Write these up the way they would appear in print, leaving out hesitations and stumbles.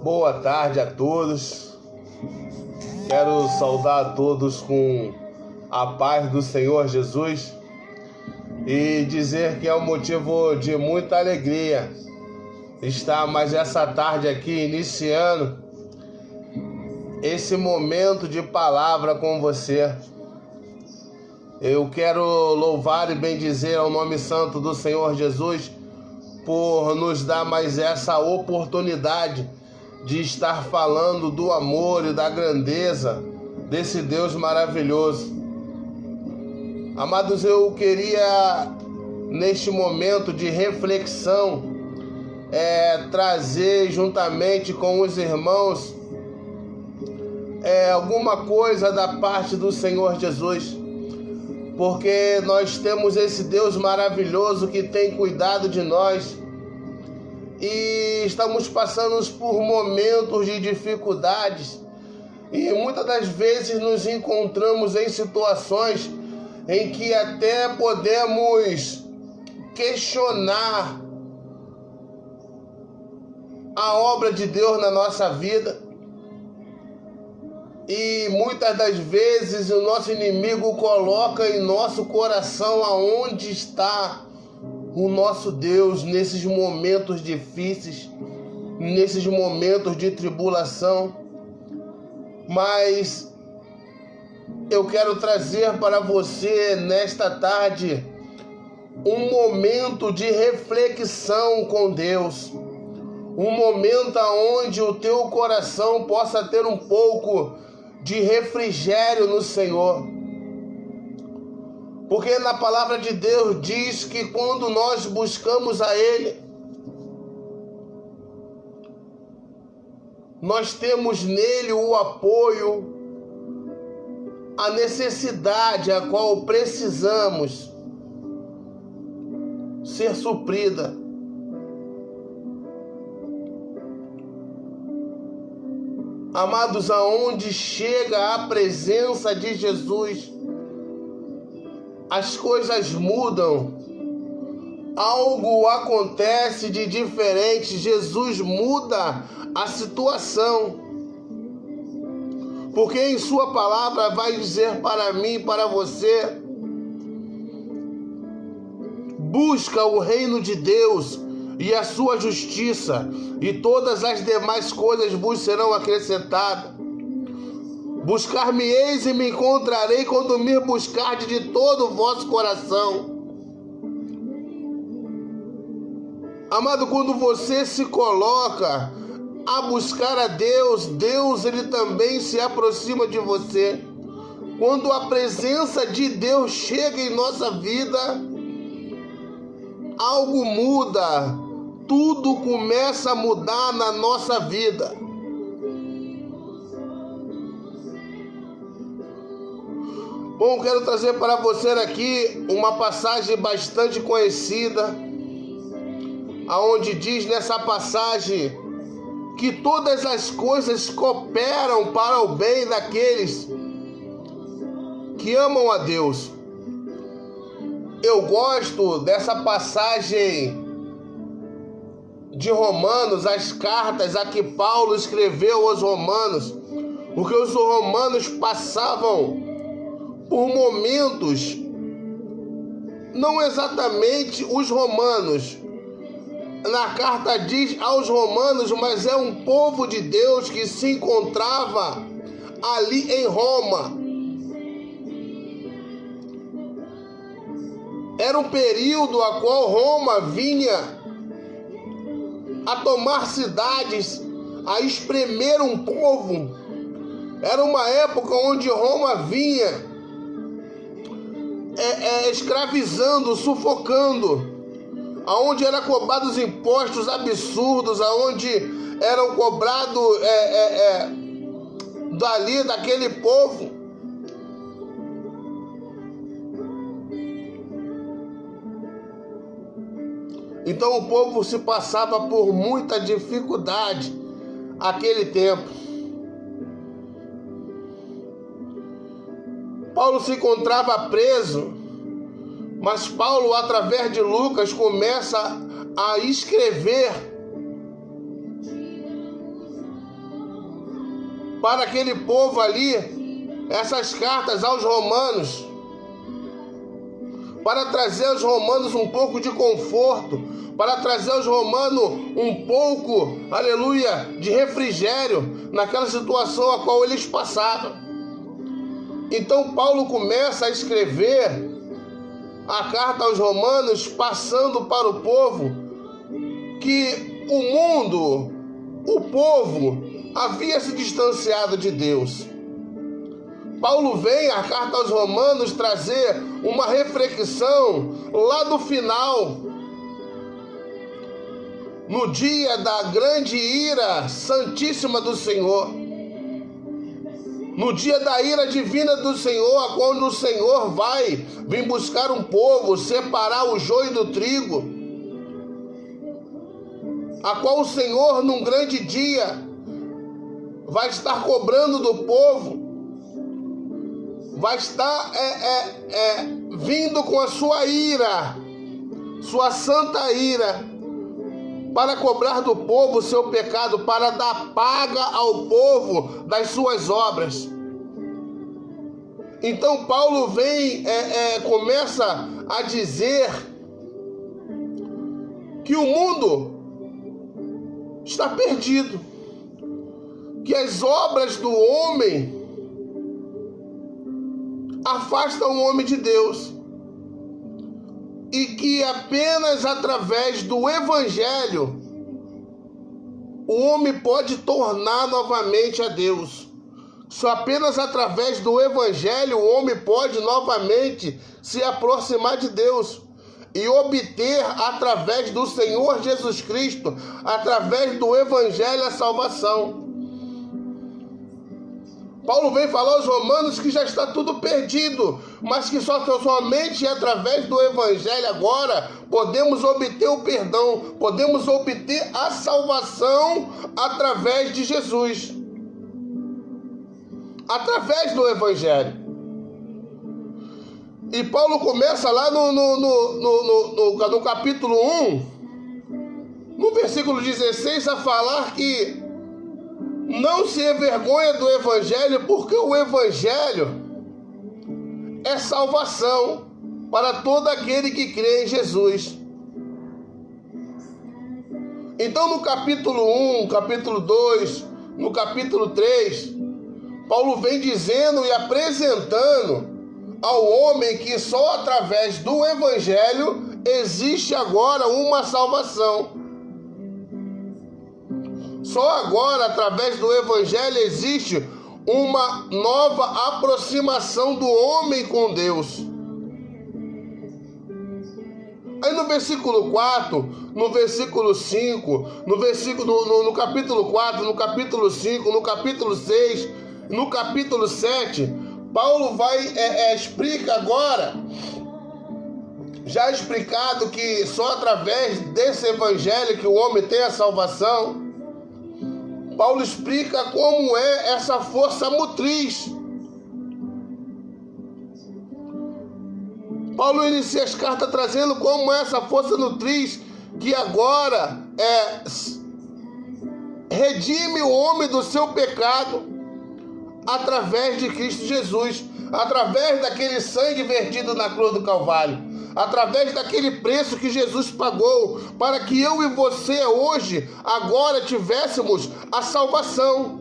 Boa tarde a todos. Quero saudar a todos com a paz do Senhor Jesus e dizer que é um motivo de muita alegria estar mais essa tarde aqui iniciando esse momento de palavra com você. Eu quero louvar e bendizer ao nome santo do Senhor Jesus por nos dar mais essa oportunidade de estar falando do amor e da grandeza desse Deus maravilhoso. Amados, eu queria, neste momento de reflexão, trazer juntamente com os irmãos alguma coisa da parte do Senhor Jesus, porque nós temos esse Deus maravilhoso que tem cuidado de nós e estamos passando por momentos de dificuldades e muitas das vezes nos encontramos em situações em que até podemos questionar a obra de Deus na nossa vida. E muitas das vezes o nosso inimigo coloca em nosso coração aonde está o nosso Deus nesses momentos difíceis, nesses momentos de tribulação. Mas eu quero trazer para você nesta tarde um momento de reflexão com Deus. Um momento onde o teu coração possa ter um pouco de refrigério no Senhor. Porque na palavra de Deus diz que quando nós buscamos a Ele, nós temos nele o apoio, a necessidade a qual precisamos ser suprida. Amados, aonde chega a presença de Jesus, as coisas mudam, algo acontece de diferente. Jesus muda a situação, porque em sua palavra vai dizer para mim e para você: busca o reino de Deus e a sua justiça, e todas as demais coisas vos serão acrescentadas. Buscar-me-eis e me encontrarei quando me buscardes de todo o vosso coração. Amado, quando você se coloca a buscar a Deus, Deus ele também se aproxima de você. Quando a presença de Deus chega em nossa vida, algo muda. Tudo começa a mudar na nossa vida. Bom, quero trazer para você aqui uma passagem bastante conhecida, aonde diz nessa passagem que todas as coisas cooperam para o bem daqueles que amam a Deus. Eu gosto dessa passagem de Romanos, as cartas a que Paulo escreveu aos Romanos, porque os romanos passavam por momentos, não exatamente os romanos, na carta diz aos romanos, mas é um povo de Deus que se encontrava ali em Roma. Era um período a qual Roma vinha a tomar cidades, a espremer um povo. Era uma época onde Roma vinha escravizando, sufocando, aonde eram cobrados impostos absurdos, aonde eram cobrados daquele povo. Então o povo se passava por muita dificuldade naquele tempo. Paulo se encontrava preso, mas Paulo, através de Lucas, começa a escrever para aquele povo ali, essas cartas aos romanos, para trazer aos romanos um pouco de conforto, para trazer aos romanos um pouco, aleluia, de refrigério naquela situação a qual eles passavam. Então Paulo começa a escrever a carta aos romanos, passando para o povo que o mundo, o povo, havia se distanciado de Deus. Paulo vem, a carta aos romanos, trazer uma reflexão lá do final, no dia da grande ira santíssima do Senhor, no dia da ira divina do Senhor, quando o Senhor vai vir buscar um povo, separar o joio do trigo, a qual o Senhor, num grande dia, vai estar cobrando do povo, vai estar vindo com a sua ira, sua santa ira, para cobrar do povo o seu pecado, para dar paga ao povo das suas obras. Então Paulo vem, começa a dizer que o mundo está perdido, que as obras do homem afastam o homem de Deus, e que apenas através do Evangelho o homem pode tornar novamente a Deus. Só apenas através do Evangelho o homem pode novamente se aproximar de Deus e obter através do Senhor Jesus Cristo, através do Evangelho, a salvação. Paulo vem falar aos romanos que já está tudo perdido, mas que somente através do Evangelho agora podemos obter o perdão, podemos obter a salvação através de Jesus, através do Evangelho. E Paulo começa lá no capítulo 1, no versículo 16, a falar que não se envergonha do Evangelho, porque o Evangelho é salvação para todo aquele que crê em Jesus. Então no capítulo 1, capítulo 2, no capítulo 3, Paulo vem dizendo e apresentando ao homem que só através do Evangelho existe agora uma salvação. Só agora, através do Evangelho, existe uma nova aproximação do homem com Deus. Aí no versículo 4, no versículo 5, no capítulo 4, no capítulo 5, no capítulo 6, no capítulo 7, Paulo explica agora, já explicado que só através desse Evangelho que o homem tem a salvação. Paulo explica como é essa força motriz. Paulo inicia as cartas trazendo como é essa força motriz que agora redime o homem do seu pecado através de Cristo Jesus, através daquele sangue vertido na cruz do Calvário, através daquele preço que Jesus pagou para que eu e você hoje, agora, tivéssemos a salvação.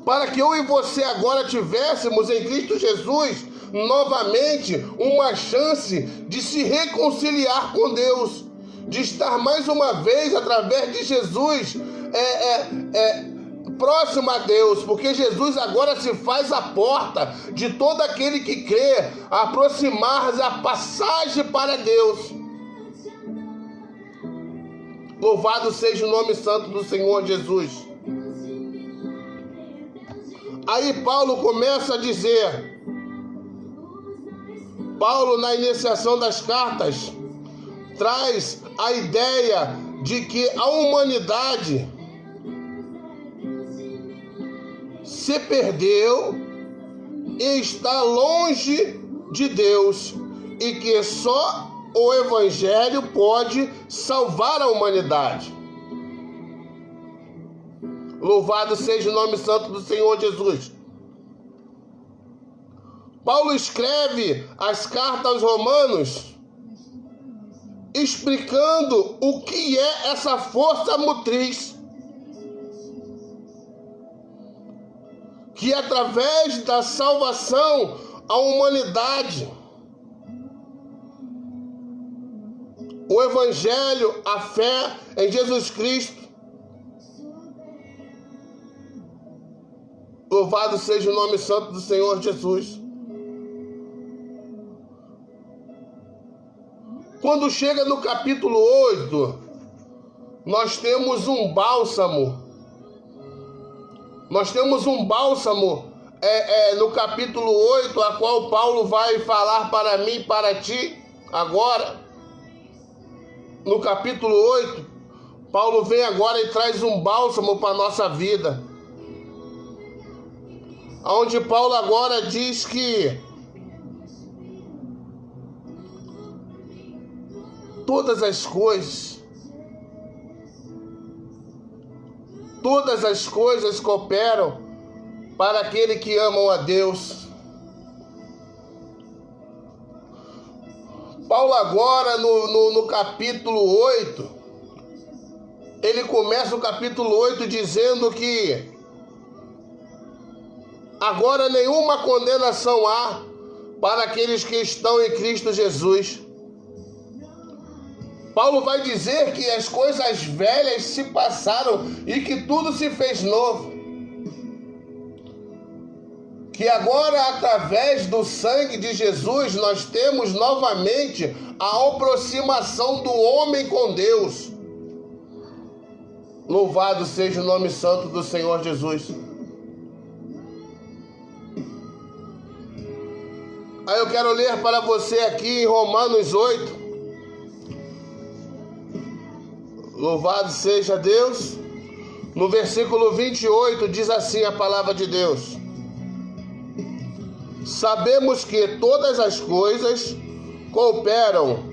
Para que eu e você agora tivéssemos em Cristo Jesus novamente uma chance de se reconciliar com Deus, de estar mais uma vez através de Jesus próximo a Deus, porque Jesus agora se faz a porta de todo aquele que crê, aproximar-se a passagem para Deus. Louvado seja o nome santo do Senhor Jesus. Aí Paulo começa a dizer, Paulo na iniciação das cartas traz a ideia de que a humanidade se perdeu e está longe de Deus e que só o Evangelho pode salvar a humanidade. Louvado seja o nome santo do Senhor Jesus. Paulo escreve as cartas aos Romanos explicando o que é essa força motriz que através da salvação a humanidade, o Evangelho, a fé em Jesus Cristo, louvado seja o nome santo do Senhor Jesus. Quando chega no capítulo 8, nós temos um bálsamo. Nós temos um bálsamo no capítulo 8, a qual Paulo vai falar para mim e para ti agora. No capítulo 8, Paulo vem agora e traz um bálsamo para a nossa vida. Onde Paulo agora diz que todas as coisas cooperam para aquele que amam a Deus. Paulo agora no capítulo 8, ele começa o capítulo 8 dizendo que agora nenhuma condenação há para aqueles que estão em Cristo Jesus. Paulo vai dizer que as coisas velhas se passaram e que tudo se fez novo. Que agora, através do sangue de Jesus, nós temos novamente a aproximação do homem com Deus. Louvado seja o nome santo do Senhor Jesus. Aí eu quero ler para você aqui em Romanos 8. Louvado seja Deus. No versículo 28 diz assim a palavra de Deus: sabemos que todas as coisas cooperam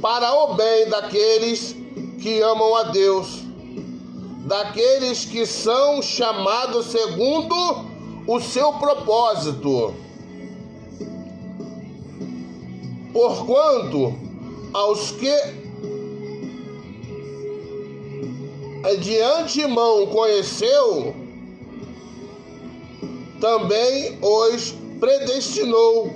para o bem daqueles que amam a Deus, daqueles que são chamados segundo o seu propósito. Porquanto aos que de antemão conheceu, também os predestinou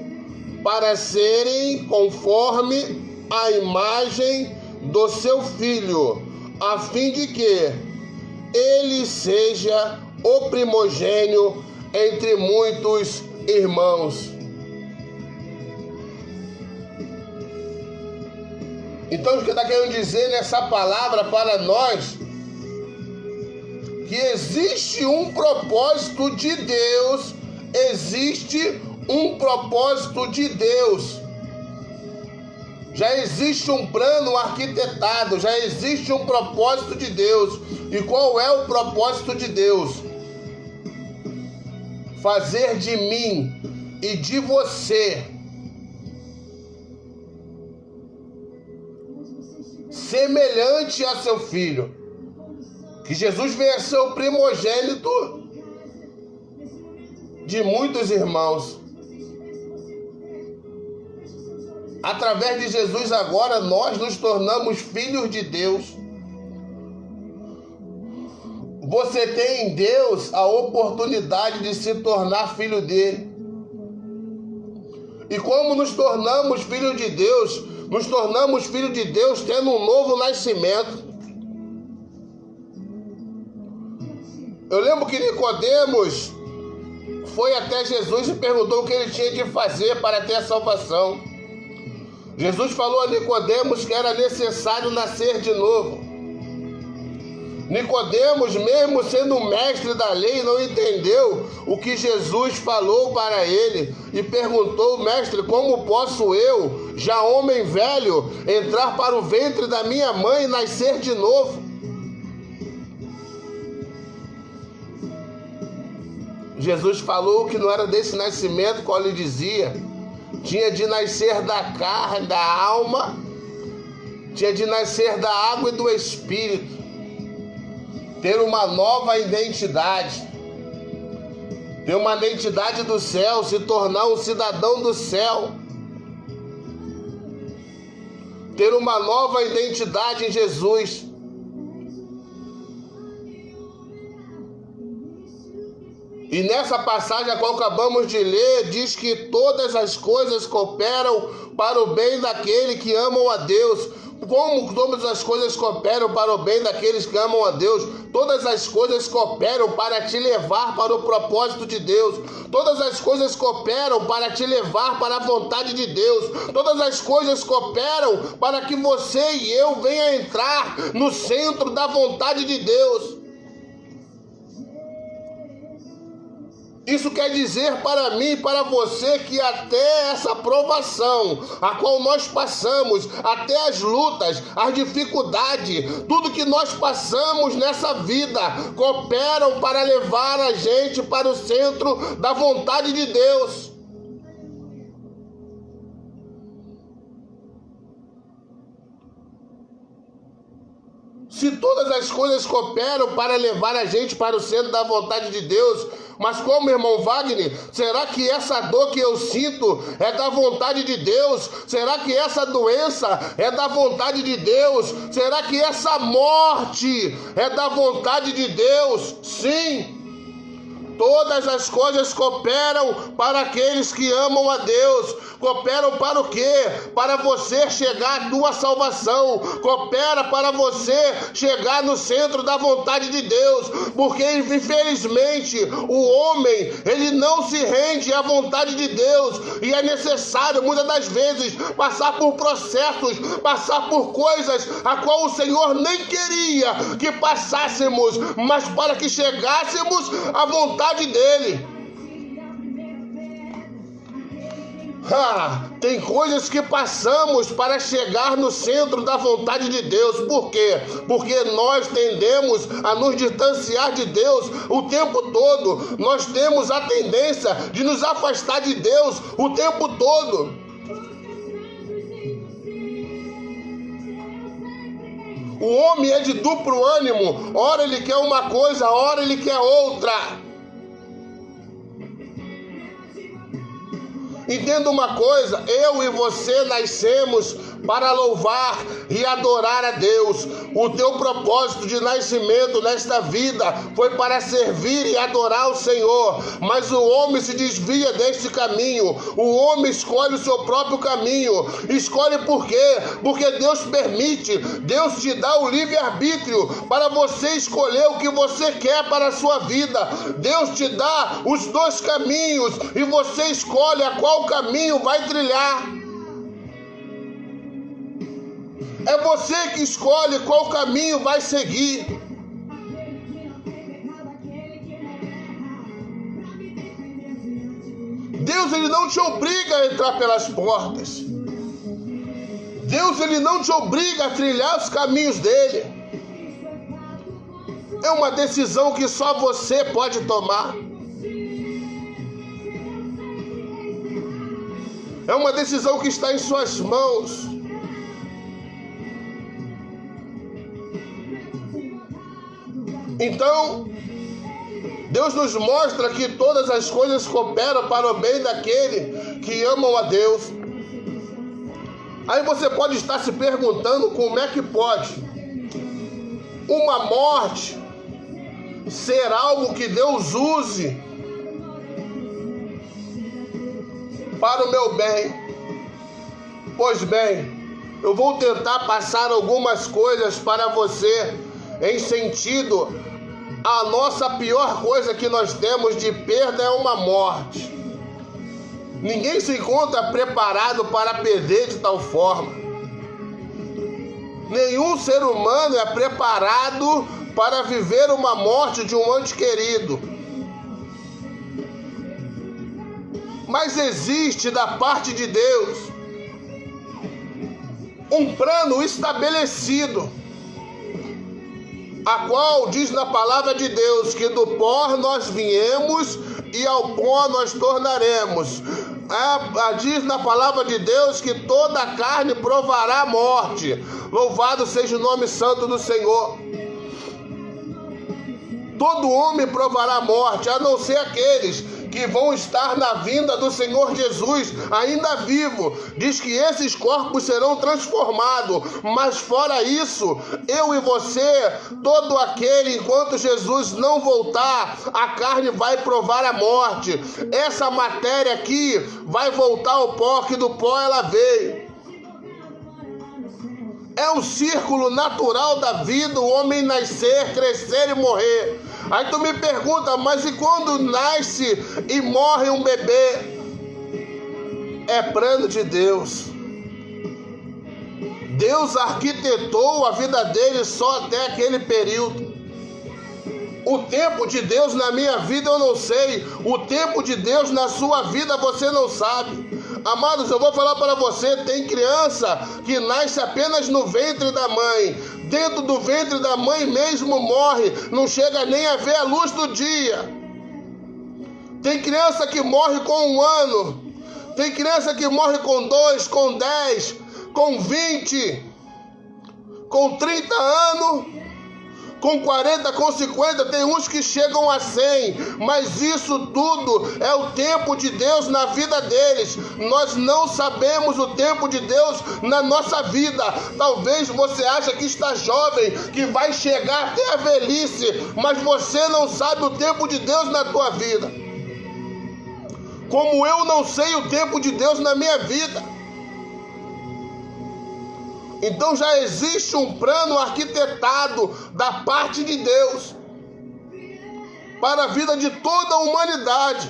para serem conforme a imagem do seu Filho, a fim de que ele seja o primogênito entre muitos irmãos. Então, o que está querendo dizer nessa palavra para nós, que existe um propósito de Deus, existe um propósito de Deus. Já existe um plano arquitetado, já existe um propósito de Deus. E qual é o propósito de Deus? Fazer de mim e de você semelhante a seu Filho. Que Jesus venha ser o primogênito de muitos irmãos. Através de Jesus agora nós nos tornamos filhos de Deus. Você tem em Deus a oportunidade de se tornar filho dele. E como nos tornamos filhos de Deus? Nos tornamos filhos de Deus tendo um novo nascimento. Eu lembro que Nicodemos foi até Jesus e perguntou o que ele tinha de fazer para ter a salvação. Jesus falou a Nicodemos que era necessário nascer de novo. Nicodemos, mesmo sendo mestre da lei, não entendeu o que Jesus falou para ele e perguntou: mestre, como posso eu, já homem velho, entrar para o ventre da minha mãe e nascer de novo? Jesus falou que não era desse nascimento, qual ele dizia, tinha de nascer da carne, da alma, tinha de nascer da água e do Espírito. ter uma nova identidade. Ter uma identidade do céu, se tornar um cidadão do céu. Ter uma nova identidade em Jesus. E nessa passagem a qual acabamos de ler, diz que todas as coisas cooperam para o bem daquele que amam a Deus. Como todas as coisas cooperam para o bem daqueles que amam a Deus? Todas as coisas cooperam para te levar para o propósito de Deus. Todas as coisas cooperam para te levar para a vontade de Deus. Todas as coisas cooperam para que você e eu venha entrar no centro da vontade de Deus. Isso quer dizer para mim e para você que até essa provação, a qual nós passamos, até as lutas, as dificuldades, tudo que nós passamos nessa vida, cooperam para levar a gente para o centro da vontade de Deus. Se todas as coisas cooperam para levar a gente para o centro da vontade de Deus, mas como, irmão Wagner, será que essa dor que eu sinto é da vontade de Deus? Será que essa doença é da vontade de Deus? Será que essa morte é da vontade de Deus? Sim. Todas as coisas cooperam para aqueles que amam a Deus. Cooperam para o quê? Para você chegar à tua salvação. Coopera para você chegar no centro da vontade de Deus. Porque, infelizmente, o homem, ele não se rende à vontade de Deus. E é necessário, muitas das vezes, passar por processos, passar por coisas a qual o Senhor nem queria que passássemos, mas para que chegássemos à vontade dele. Tem coisas que passamos para chegar no centro da vontade de Deus. Por quê? Porque nós tendemos a nos distanciar de Deus o tempo todo. Nós temos a tendência de nos afastar de Deus o tempo todo. O homem é de duplo ânimo. Ora ele quer uma coisa, ora ele quer outra. Entenda uma coisa, eu e você nascemos para louvar e adorar a Deus. O teu propósito de nascimento nesta vida foi para servir e adorar o Senhor. Mas o homem se desvia deste caminho. O homem escolhe o seu próprio caminho. Escolhe por quê? Porque Deus permite. Deus te dá o livre-arbítrio para você escolher o que você quer para a sua vida. Deus te dá os dois caminhos e você escolhe a qual caminho vai trilhar. É você que escolhe qual caminho vai seguir. Deus, ele não te obriga a entrar pelas portas. Deus, ele não te obriga a trilhar os caminhos dele. É uma decisão que só você pode tomar. É uma decisão que está em suas mãos. Então, Deus nos mostra que todas as coisas cooperam para o bem daquele que amam a Deus. Aí você pode estar se perguntando como é que pode uma morte ser algo que Deus use para o meu bem. Pois bem, eu vou tentar passar algumas coisas para você em sentido, a nossa pior coisa que nós temos de perda é uma morte. Ninguém se encontra preparado para perder de tal forma. Nenhum ser humano é preparado para viver uma morte de um ente querido. Mas existe da parte de Deus um plano estabelecido, a qual diz na palavra de Deus que do pó nós viemos e ao pó nós tornaremos. Diz na palavra de Deus que toda a carne provará a morte. Louvado seja o nome santo do Senhor. Todo homem provará a morte, a não ser aqueles que vão estar na vinda do Senhor Jesus, ainda vivo. Diz que esses corpos serão transformados, mas fora isso, eu e você, todo aquele, enquanto Jesus não voltar, a carne vai provar a morte. Essa matéria aqui vai voltar ao pó, que do pó ela veio. É um círculo natural da vida, o homem nascer, crescer e morrer. Aí tu me pergunta, mas e quando nasce e morre um bebê? É plano de Deus. Deus arquitetou a vida dele só até aquele período. O tempo de Deus na minha vida eu não sei. O tempo de Deus na sua vida você não sabe. Amados, eu vou falar para você, tem criança que nasce apenas no ventre da mãe. Dentro do ventre da mãe mesmo morre, não chega nem a ver a luz do dia. Tem criança que morre com 1 ano. Tem criança que morre com 2, com 10, com 20, com 30 anos, com 40, com 50, tem uns que chegam a 100, mas isso tudo é o tempo de Deus na vida deles. Nós não sabemos o tempo de Deus na nossa vida. Talvez você ache que está jovem, que vai chegar até a velhice, mas você não sabe o tempo de Deus na tua vida. Como eu não sei o tempo de Deus na minha vida. Então já existe um plano arquitetado da parte de Deus para a vida de toda a humanidade.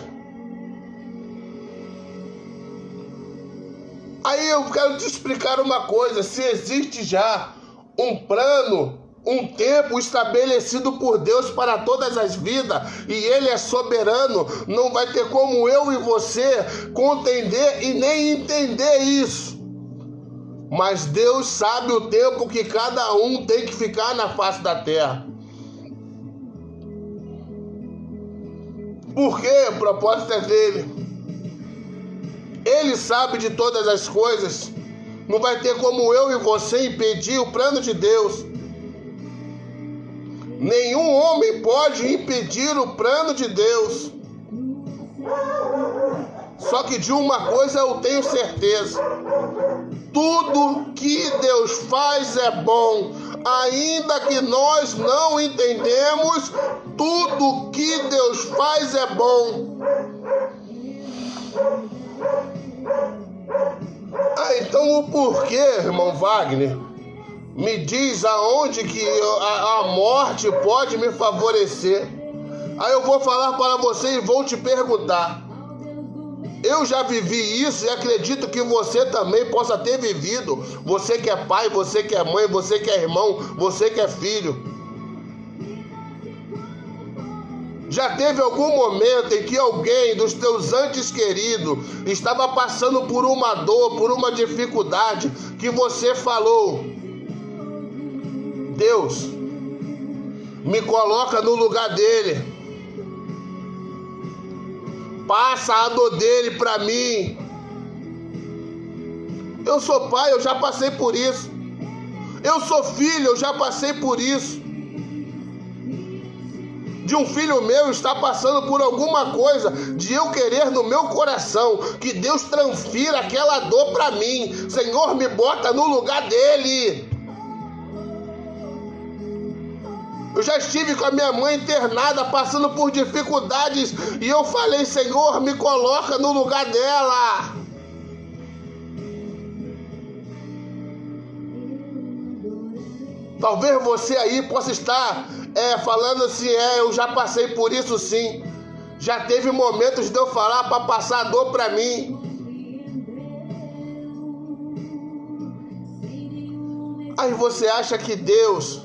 Aí eu quero te explicar uma coisa: se existe já um plano, um tempo estabelecido por Deus para todas as vidas, e Ele é soberano, não vai ter como eu e você compreender e nem entender isso. Mas Deus sabe o tempo que cada um tem que ficar na face da terra. Porque o propósito é dele. Ele sabe de todas as coisas. Não vai ter como eu e você impedir o plano de Deus. Nenhum homem pode impedir o plano de Deus. Só que de uma coisa eu tenho certeza: tudo que Deus faz é bom, ainda que nós não entendemos. Tudo que Deus faz é bom. Então o porquê, irmão Wagner? Me diz aonde que a morte pode me favorecer. Aí eu vou falar para você e vou te perguntar. Eu já vivi isso e acredito que você também possa ter vivido. Você que é pai, você que é mãe, você que é irmão, você que é filho. Já teve algum momento em que alguém dos teus antes queridos estava passando por uma dor, por uma dificuldade, que você falou: Deus, me coloca no lugar dele. Passa a dor dele para mim. Eu sou pai, eu já passei por isso. Eu sou filho, eu já passei por isso. De um filho meu estar passando por alguma coisa, de eu querer no meu coração que Deus transfira aquela dor para mim. Senhor, me bota no lugar dele. Eu já estive com a minha mãe internada, passando por dificuldades, e eu falei: Senhor, me coloca no lugar dela. Talvez você aí possa estar falando assim: eu já passei por isso sim. Já teve momentos de eu falar para passar a dor para mim. Aí você acha que Deus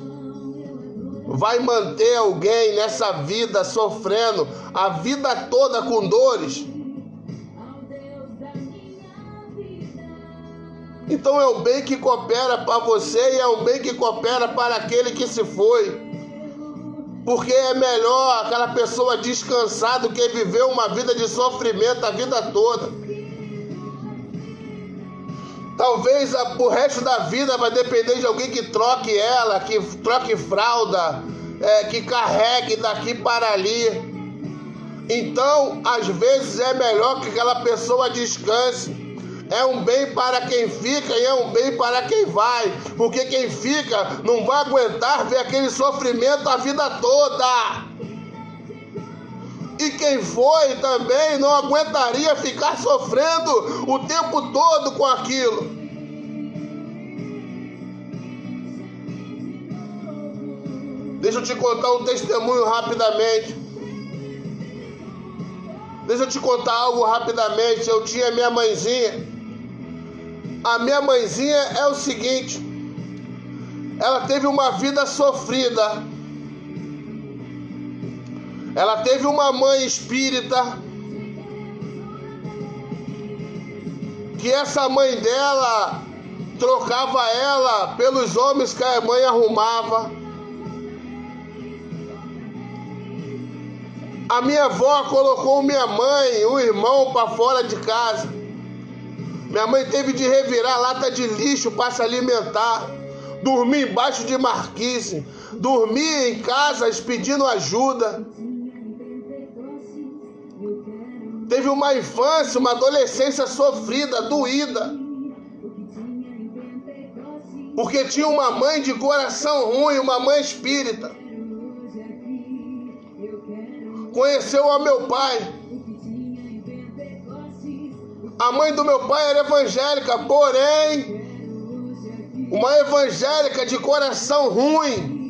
vai manter alguém nessa vida sofrendo a vida toda com dores? Então é um bem que coopera para você e é um bem que coopera para aquele que se foi. Porque é melhor aquela pessoa descansar do que viver uma vida de sofrimento a vida toda. Talvez o resto da vida vai depender de alguém que troque ela, que troque fralda, que carregue daqui para ali. Então, às vezes é melhor que aquela pessoa descanse. É um bem para quem fica e é um bem para quem vai. Porque quem fica não vai aguentar ver aquele sofrimento a vida toda. E quem foi também não aguentaria ficar sofrendo o tempo todo com aquilo. Deixa eu te contar um testemunho rapidamente. Deixa eu te contar algo rapidamente. Eu tinha minha mãezinha. A minha mãezinha é o seguinte. Ela teve uma vida sofrida. Ela teve uma mãe espírita. Que essa mãe dela trocava ela pelos homens que a mãe arrumava. A minha avó colocou minha mãe e o irmão para fora de casa. Minha mãe teve de revirar lata de lixo para se alimentar. Dormir embaixo de marquise. Dormir em casas pedindo ajuda. Teve uma infância, uma adolescência sofrida, doída. Porque tinha uma mãe de coração ruim, uma mãe espírita. Conheceu o meu pai. A mãe do meu pai era evangélica, porém, uma evangélica de coração ruim,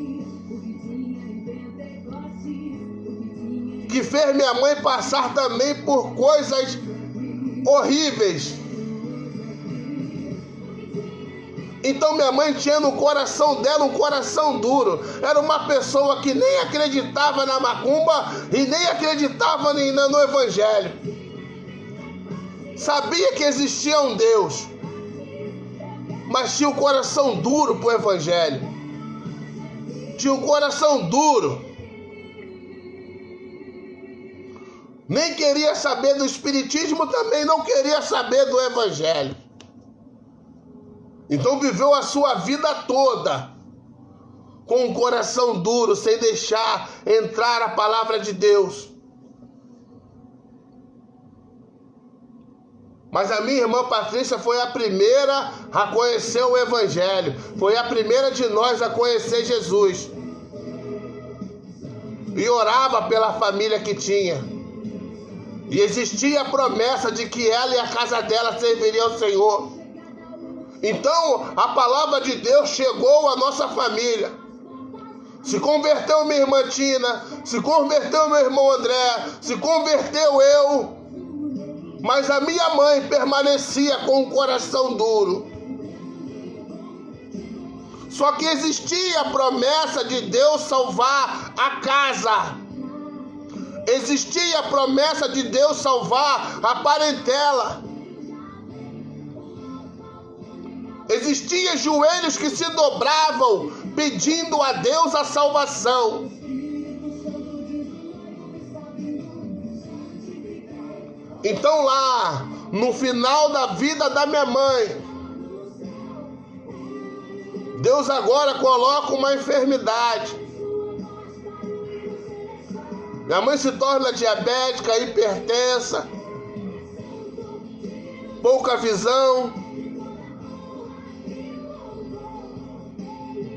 que fez minha mãe passar também por coisas horríveis. Então minha mãe tinha no coração dela um coração duro. Era uma pessoa que nem acreditava na macumba e nem acreditava no evangelho. Sabia que existia um Deus, mas tinha um coração duro para o evangelho. Tinha um coração duro. Nem queria saber do espiritismo, também não queria saber do evangelho. Então viveu a sua vida toda com um coração duro, sem deixar entrar a palavra de Deus. Mas a minha irmã Patrícia foi a primeira a conhecer o evangelho. Foi a primeira de nós a conhecer Jesus. E orava pela família que tinha. E existia a promessa de que ela e a casa dela serviriam ao Senhor. Então, a palavra de Deus chegou à nossa família. Se converteu minha irmã Tina, se converteu meu irmão André, se converteu eu. Mas a minha mãe permanecia com um coração duro. Só que existia a promessa de Deus salvar a casa. Existia a promessa de Deus salvar a parentela. Existiam joelhos que se dobravam pedindo a Deus a salvação. Então lá, no final da vida da minha mãe, Deus agora coloca uma enfermidade. Minha mãe se torna diabética, hipertensa, pouca visão.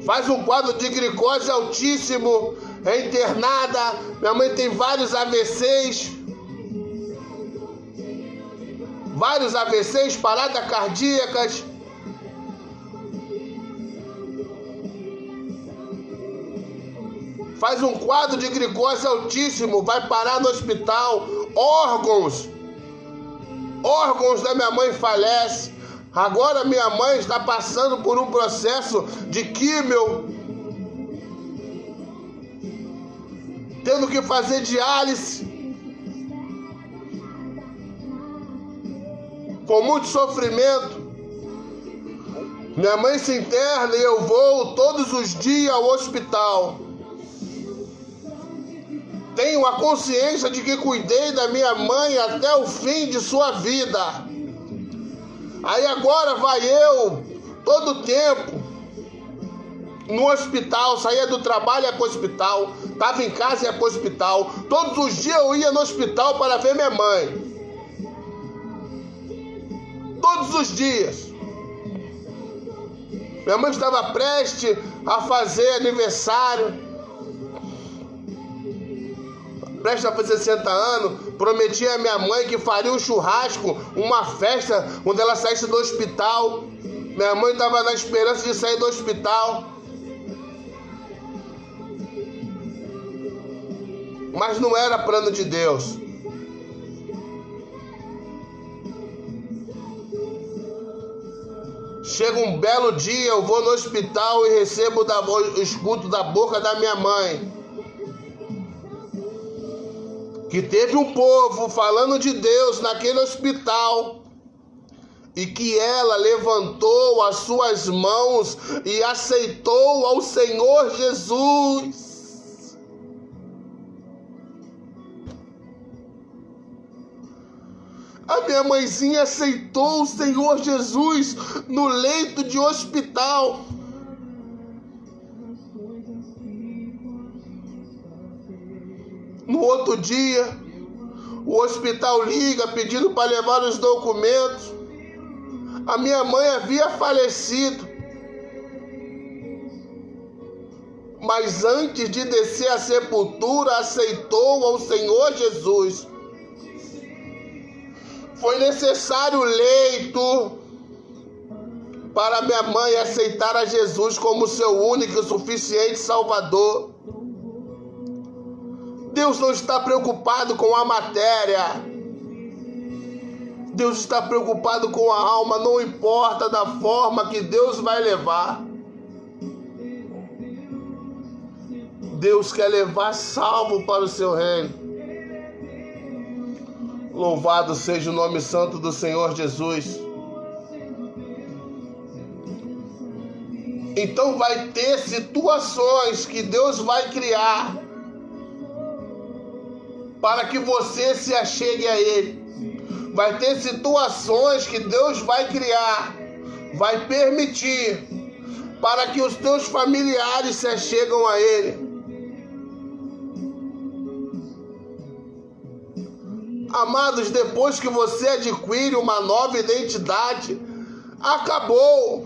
Faz um quadro de glicose altíssimo, é internada. Minha mãe tem vários AVCs, paradas cardíacas. Faz um quadro de glicose altíssimo, vai parar no hospital. Órgãos da minha mãe falecem. Agora minha mãe está passando por um processo de químio, tendo que fazer diálise, com muito sofrimento. Minha mãe se interna e eu vou todos os dias ao hospital. Tenho a consciência de que cuidei da minha mãe até o fim de sua vida. Aí agora vai eu, todo tempo, no hospital, saía do trabalho e ia para o hospital, estava em casa e ia para o hospital. Todos os dias eu ia no hospital para ver minha mãe. Todos os dias. Minha mãe estava prestes a fazer aniversário, prestes a fazer 60 anos. Prometi à minha mãe que faria um churrasco, uma festa, quando ela saísse do hospital. Minha mãe estava na esperança de sair do hospital. Mas não era plano de Deus. Chega um belo dia, eu vou no hospital e escuto da boca da minha mãe que teve um povo falando de Deus naquele hospital e que ela levantou as suas mãos e aceitou ao Senhor Jesus. A minha mãezinha aceitou o Senhor Jesus no leito de hospital. No outro dia, o hospital liga pedindo para levar os documentos. A minha mãe havia falecido. Mas antes de descer à sepultura, aceitou ao Senhor Jesus. Foi necessário leito para minha mãe aceitar a Jesus como seu único e suficiente Salvador. Deus não está preocupado com a matéria. Deus está preocupado com a alma, não importa da forma que Deus vai levar. Deus quer levar salvo para o seu reino. Louvado seja o nome santo do Senhor Jesus. Então vai ter situações que Deus vai criar para que você se achegue a Ele. Vai ter situações que Deus vai criar, vai permitir, para que os teus familiares se achegam a Ele. Amados, depois que você adquire uma nova identidade, acabou.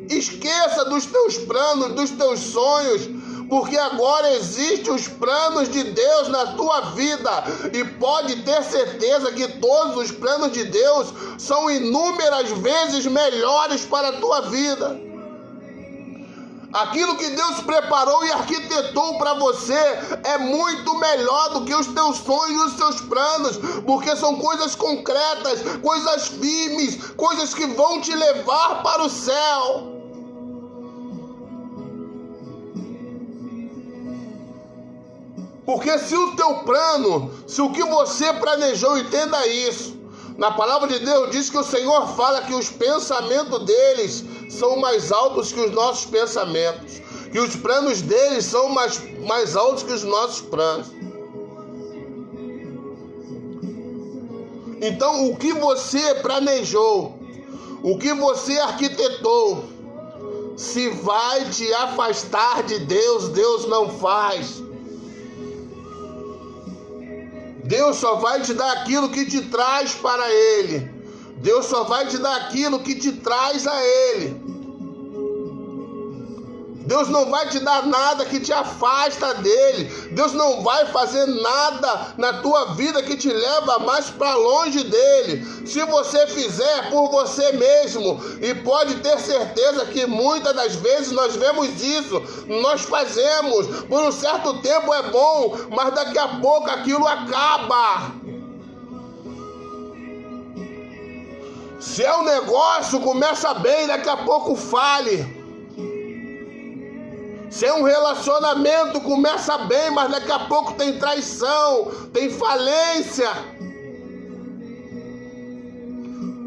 Esqueça dos teus planos, dos teus sonhos, porque agora existem os planos de Deus na tua vida. E pode ter certeza que todos os planos de Deus são inúmeras vezes melhores para a tua vida. Aquilo que Deus preparou e arquitetou para você é muito melhor do que os teus sonhos e os teus planos, porque são coisas concretas, coisas firmes, coisas que vão te levar para o céu. Porque se o teu plano, se o que você planejou, entenda isso. Na palavra de Deus diz que o Senhor fala que os pensamentos deles são mais altos que os nossos pensamentos, que os planos deles são mais altos que os nossos planos. Então, o que você planejou, o que você arquitetou, se vai te afastar de Deus, Deus não faz. Deus só vai te dar aquilo que te traz para Ele. Deus só vai te dar aquilo que te traz a Ele. Deus não vai te dar nada que te afasta dele. Deus não vai fazer nada na tua vida que te leva mais para longe dele. Se você fizer por você mesmo, e pode ter certeza que muitas das vezes nós vemos isso, nós fazemos, por um certo tempo é bom, mas daqui a pouco aquilo acaba. Se é um negócio, começa bem, daqui a pouco fale. Se é um relacionamento, começa bem, mas daqui a pouco tem traição, tem falência.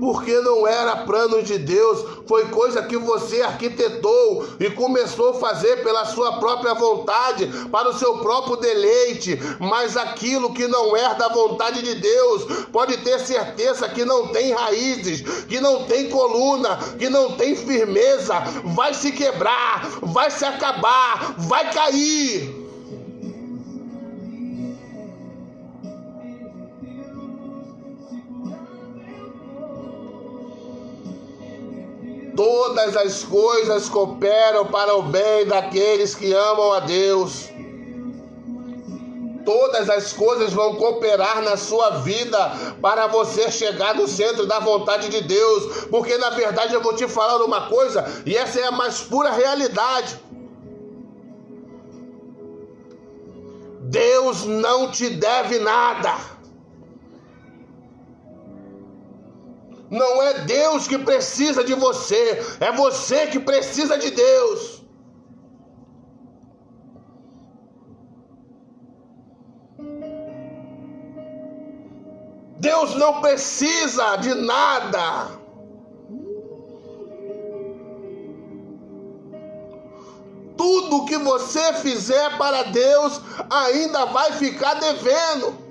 porque não era plano de Deus, foi coisa que você arquitetou e começou a fazer pela sua própria vontade, para o seu próprio deleite. Mas aquilo que não é da vontade de Deus, pode ter certeza que não tem raízes, que não tem coluna, que não tem firmeza, vai se quebrar, vai se acabar, vai cair. Todas as coisas cooperam para o bem daqueles que amam a Deus. Todas as coisas vão cooperar na sua vida para você chegar no centro da vontade de Deus. Porque na verdade eu vou te falar uma coisa, e essa é a mais pura realidade. Deus não te deve nada. Não é Deus que precisa de você, é você que precisa de Deus. Deus não precisa de nada. Tudo que você fizer para Deus ainda vai ficar devendo.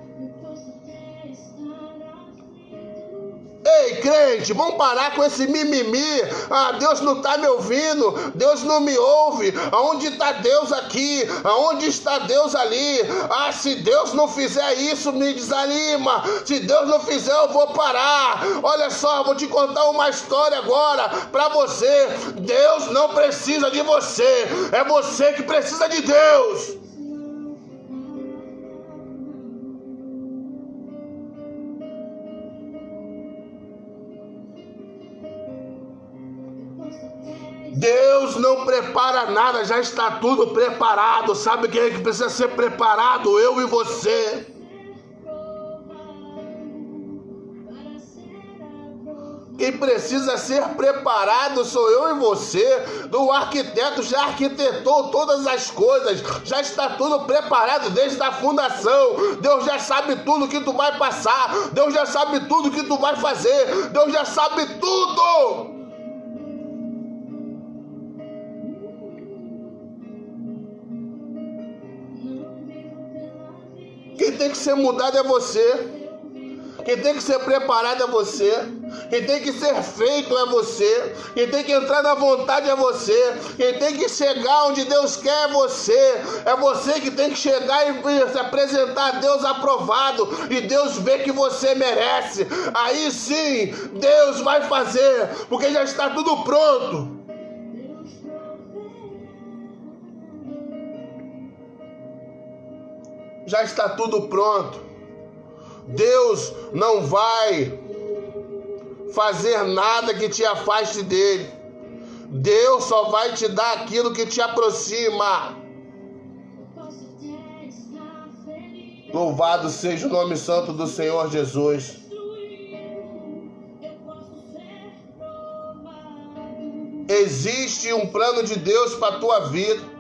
Ei, crente, vamos parar com esse mimimi. Ah, Deus não está me ouvindo, Deus não me ouve. Aonde está Deus aqui? Aonde está Deus ali? Ah, se Deus não fizer isso, me desanima. Se Deus não fizer, eu vou parar. Olha só, vou te contar uma história agora para você. Deus não precisa de você, é você que precisa de Deus. Deus não prepara nada, já está tudo preparado. Sabe quem é que precisa ser preparado? Eu e você. Quem precisa ser preparado sou eu e você. O arquiteto já arquitetou todas as coisas, já está tudo preparado desde a fundação. Deus já sabe tudo que tu vai passar, Deus já sabe tudo que tu vai fazer, Deus já sabe tudo. Quem tem que ser mudado é você. Quem tem que ser preparado é você. Quem tem que ser feito é você. Quem tem que entrar na vontade é você. Quem tem que chegar onde Deus quer é você. É você que tem que chegar e se apresentar a Deus aprovado. E Deus vê que você merece. Aí sim, Deus vai fazer. Porque já está tudo pronto. Já está tudo pronto. Deus não vai fazer nada que te afaste dele. Deus só vai te dar aquilo que te aproxima. Louvado seja o nome santo do Senhor Jesus. Existe um plano de Deus para a tua vida.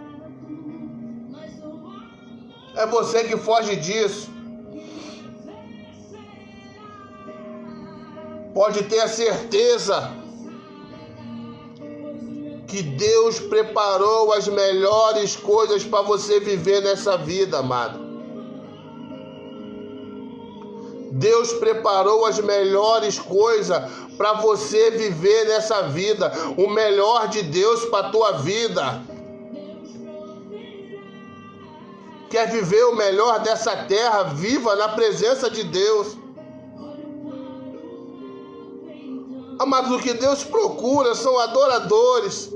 É você que foge disso. Pode ter a certeza que Deus preparou as melhores coisas para você viver nessa vida, amado. Deus preparou as melhores coisas para você viver nessa vida. O melhor de Deus para a tua vida. Quer viver o melhor dessa terra? Viva na presença de Deus. Mas o que Deus procura são adoradores,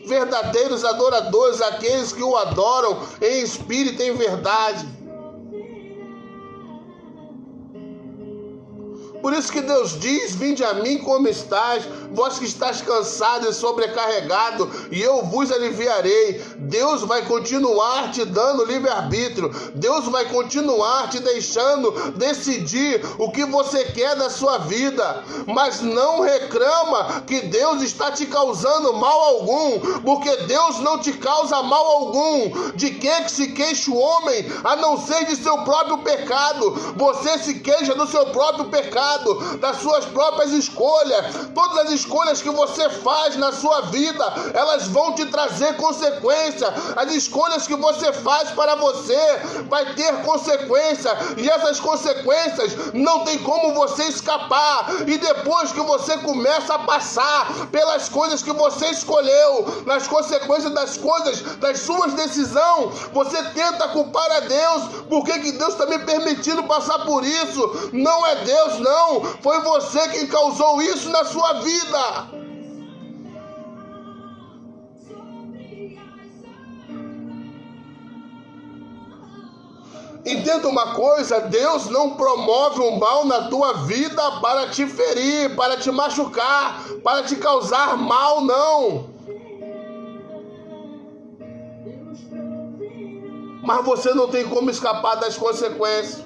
verdadeiros adoradores, aqueles que o adoram em espírito e em verdade. Por isso que Deus diz: vinde a mim como estás, vós que estáis cansado e sobrecarregado, e eu vos aliviarei. Deus vai continuar te dando livre-arbítrio. Deus vai continuar te deixando decidir o que você quer da sua vida. Mas não reclama que Deus está te causando mal algum, porque Deus não te causa mal algum. De que se queixa o homem, a não ser de seu próprio pecado? Você se queixa do seu próprio pecado, das suas próprias escolhas. Todas as escolhas que você faz na sua vida, elas vão te trazer consequência. As escolhas que você faz para você vai ter consequência, e essas consequências não tem como você escapar. E depois que você começa a passar pelas coisas que você escolheu, nas consequências das coisas, das suas decisões, você tenta culpar a Deus. Por que Deus está me permitindo passar por isso? Não é Deus, não. Foi você quem causou isso na sua vida. Entenda uma coisa: Deus não promove o mal na tua vida para te ferir, para te machucar, para te causar mal, não. Mas você não tem como escapar das consequências.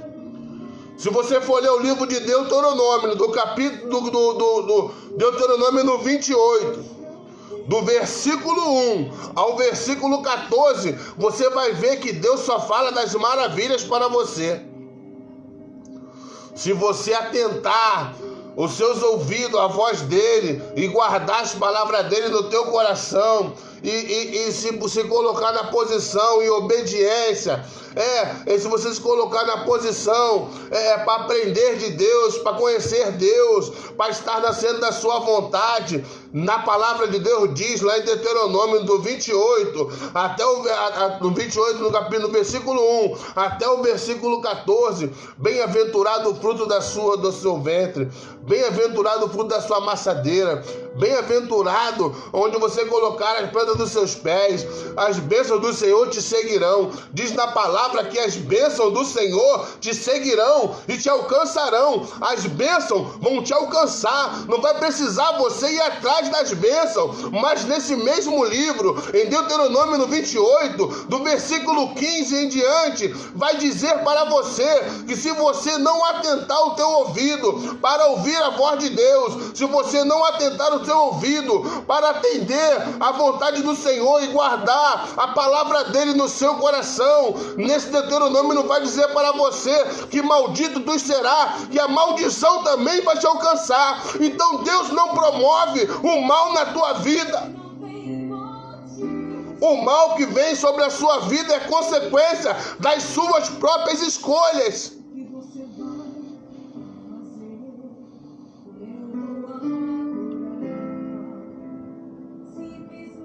Se você for ler o livro de Deuteronômio, do capítulo do Deuteronômio no 28, do versículo 1 ao versículo 14, você vai ver que Deus só fala das maravilhas para você. Se você atentar os seus ouvidos à voz dele e guardar as palavras dele no teu coração, e se colocar na posição em obediência, se você se colocar na posição para aprender de Deus, para conhecer Deus, para estar nascendo da sua vontade. Na palavra de Deus diz lá em Deuteronômio do 28, no 28, no versículo 1 até o versículo 14, bem-aventurado o fruto do seu ventre, bem-aventurado o fruto da sua amassadeira, bem-aventurado onde você colocar as plantas dos seus pés, as bênçãos do Senhor te seguirão. Diz na palavra que as bênçãos do Senhor te seguirão e te alcançarão. As bênçãos vão te alcançar, não vai precisar você ir atrás das bênçãos. Mas nesse mesmo livro, em Deuteronômio no 28, do versículo 15 em diante, vai dizer para você que se você não atentar o teu ouvido para ouvir a voz de Deus, se você não atentar o teu ouvido para atender a vontade do Senhor e guardar a palavra dele no seu coração, nesse Deuteronômio não vai dizer para você que maldito tu será, que a maldição também vai te alcançar. Então Deus não promove o mal na tua vida. O mal que vem sobre a sua vida é consequência das suas próprias escolhas.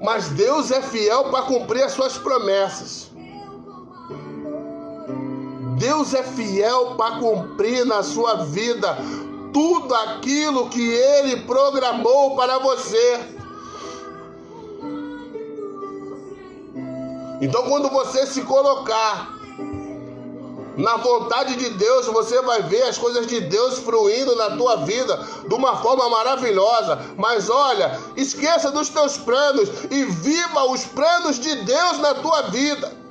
Mas Deus é fiel para cumprir as suas promessas. Deus é fiel para cumprir na sua vida tudo aquilo que Ele programou para você. Então, quando você se colocar na vontade de Deus, você vai ver as coisas de Deus fluindo na tua vida de uma forma maravilhosa. Mas olha, esqueça dos teus planos e viva os planos de Deus na tua vida.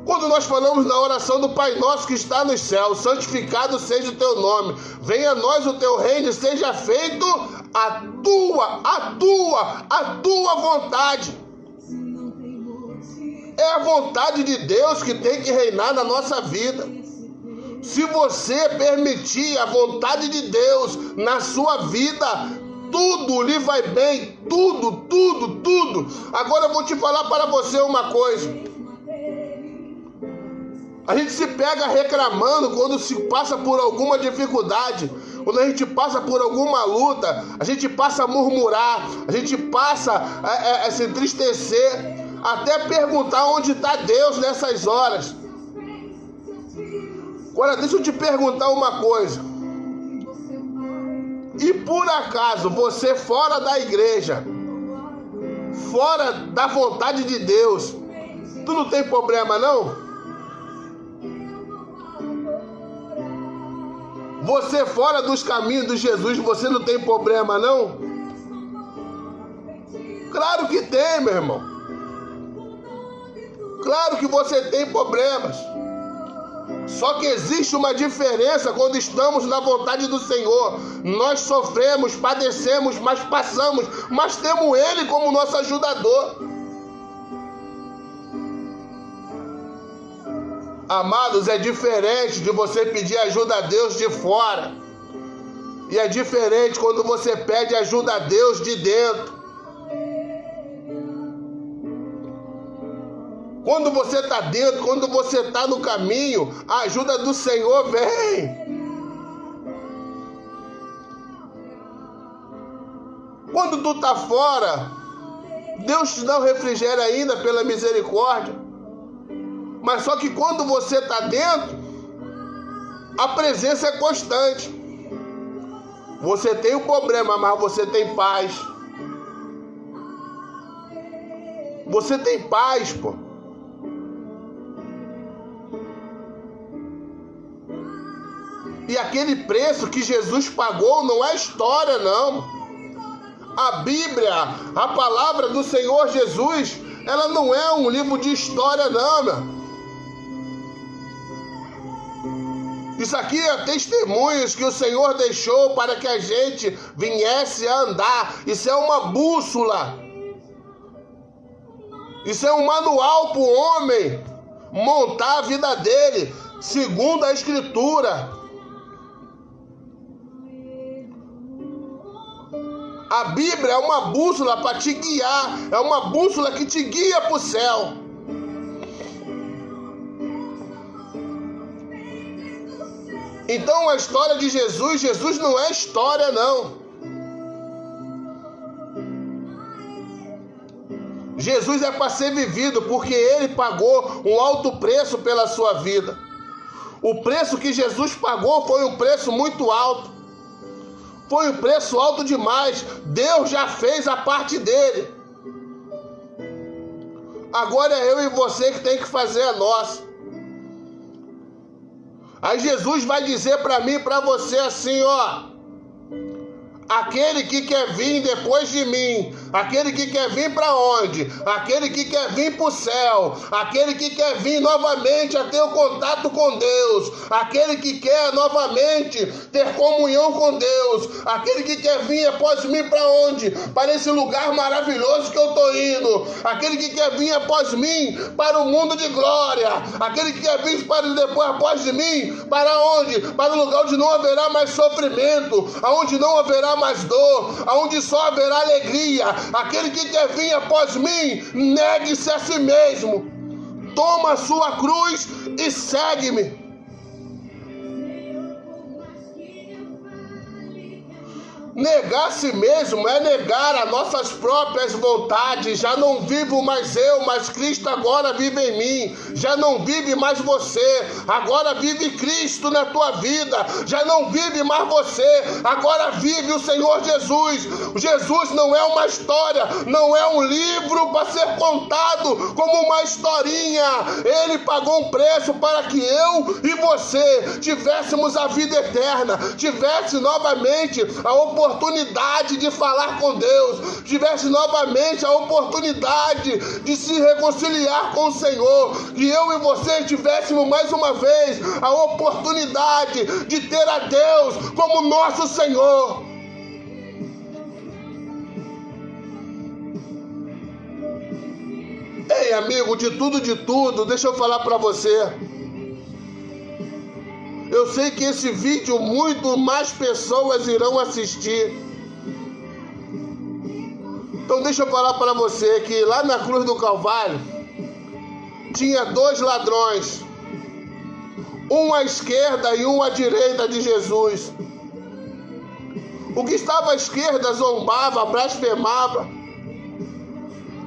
Quando nós falamos na oração do Pai Nosso que está nos céus, santificado seja o teu nome, venha a nós o teu reino, seja feito a tua vontade. É a vontade de Deus que tem que reinar na nossa vida. Se você permitir a vontade de Deus na sua vida, tudo lhe vai bem, tudo. Agora eu vou te falar para você uma coisa. A gente se pega reclamando quando se passa por alguma dificuldade, quando a gente passa por alguma luta, a gente passa a murmurar, a gente passa a se entristecer, até perguntar onde está Deus nessas horas. Agora deixa eu te perguntar uma coisa. E por acaso você fora da igreja, fora da vontade de Deus, tu não tem problema não? Você fora dos caminhos de Jesus, você não tem problema, não? Claro que tem, meu irmão. Claro que você tem problemas. Só que existe uma diferença quando estamos na vontade do Senhor. Nós sofremos, padecemos, mas passamos, mas temos Ele como nosso ajudador. Amados, é diferente de você pedir ajuda a Deus de fora. E é diferente quando você pede ajuda a Deus de dentro. Quando você está dentro, quando você está no caminho, a ajuda do Senhor vem. Quando tu está fora, Deus te dá o refrigério ainda pela misericórdia. Mas só que quando você está dentro, a presença é constante. Você tem um problema, mas você tem paz. Você tem paz, pô. E aquele preço que Jesus pagou não é história, não. A Bíblia, a palavra do Senhor Jesus, ela não é um livro de história, não, meu. Isso aqui é testemunhos que o Senhor deixou para que a gente viesse a andar. Isso é uma bússola. Isso é um manual para o homem montar a vida dele, segundo a Escritura. A Bíblia é uma bússola para te guiar, é uma bússola que te guia para o céu. Então a história de Jesus não é história, não. Jesus é para ser vivido, porque Ele pagou um alto preço pela sua vida. O preço que Jesus pagou foi um preço muito alto. Foi um preço alto demais. Deus já fez a parte dele. Agora é eu e você que tem que fazer a nossa. Aí Jesus vai dizer para mim e para você assim, ó. Aquele que quer vir depois de mim, aquele que quer vir para onde? Aquele que quer vir para o céu, aquele que quer vir novamente a ter o contato com Deus, aquele que quer novamente ter comunhão com Deus, aquele que quer vir após mim para onde? Para esse lugar maravilhoso que eu estou indo, aquele que quer vir após mim para o mundo de glória, aquele que quer vir para depois após de mim, para onde? Para o lugar onde não haverá mais sofrimento, aonde não haverá mais dor, aonde só haverá alegria. Aquele que quer vir após mim, negue-se a si mesmo, toma a sua cruz e segue-me. Negar a si mesmo é negar as nossas próprias vontades. Já não vivo mais eu, mas Cristo agora vive em mim. Já não vive mais você, agora vive Cristo na tua vida. Já não vive mais você, agora vive o Senhor Jesus. Jesus não é uma história, não é um livro para ser contado como uma historinha. Ele pagou um preço para que eu e você tivéssemos a vida eterna, tivesse novamente a oportunidade de falar com Deus, tivesse novamente a oportunidade de se reconciliar com o Senhor, que eu e você tivéssemos mais uma vez a oportunidade de ter a Deus como nosso Senhor. Ei, amigo, de tudo, deixa eu falar para você. Eu sei que esse vídeo muito mais pessoas irão assistir. Então deixa eu falar para você que lá na cruz do Calvário tinha 2 ladrões, um à esquerda e um à direita de Jesus. O que estava à esquerda zombava, blasfemava,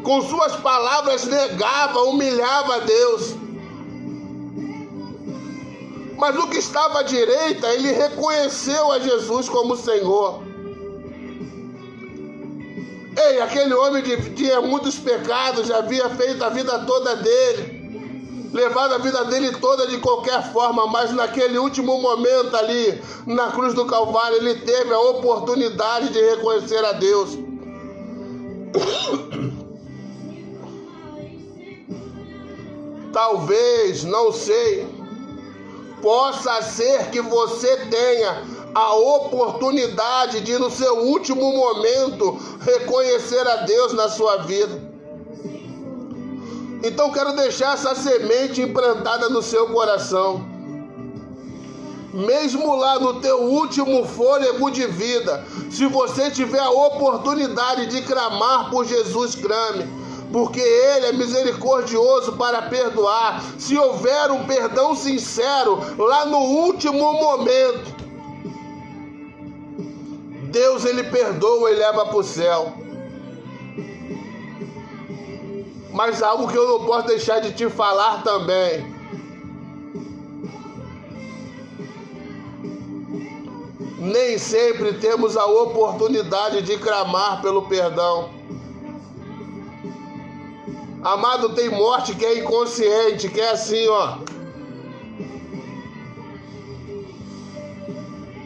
com suas palavras negava, humilhava a Deus. Mas o que estava à direita, ele reconheceu a Jesus como Senhor. Ei, aquele homem que tinha muitos pecados, já havia feito a vida toda dele. levado a vida dele toda de qualquer forma, mas naquele último momento ali, na cruz do Calvário, ele teve a oportunidade de reconhecer a Deus. Talvez, não sei, possa ser que você tenha a oportunidade de, no seu último momento, reconhecer a Deus na sua vida. Então quero deixar essa semente implantada no seu coração. Mesmo lá no teu último fôlego de vida, se você tiver a oportunidade de clamar por Jesus, clame, porque Ele é misericordioso para perdoar. Se houver um perdão sincero lá no último momento, Deus, Ele perdoa e leva para o céu. Mas algo que eu não posso deixar de te falar também. Nem sempre temos a oportunidade de clamar pelo perdão. Amado, tem morte que é inconsciente, que é assim, ó.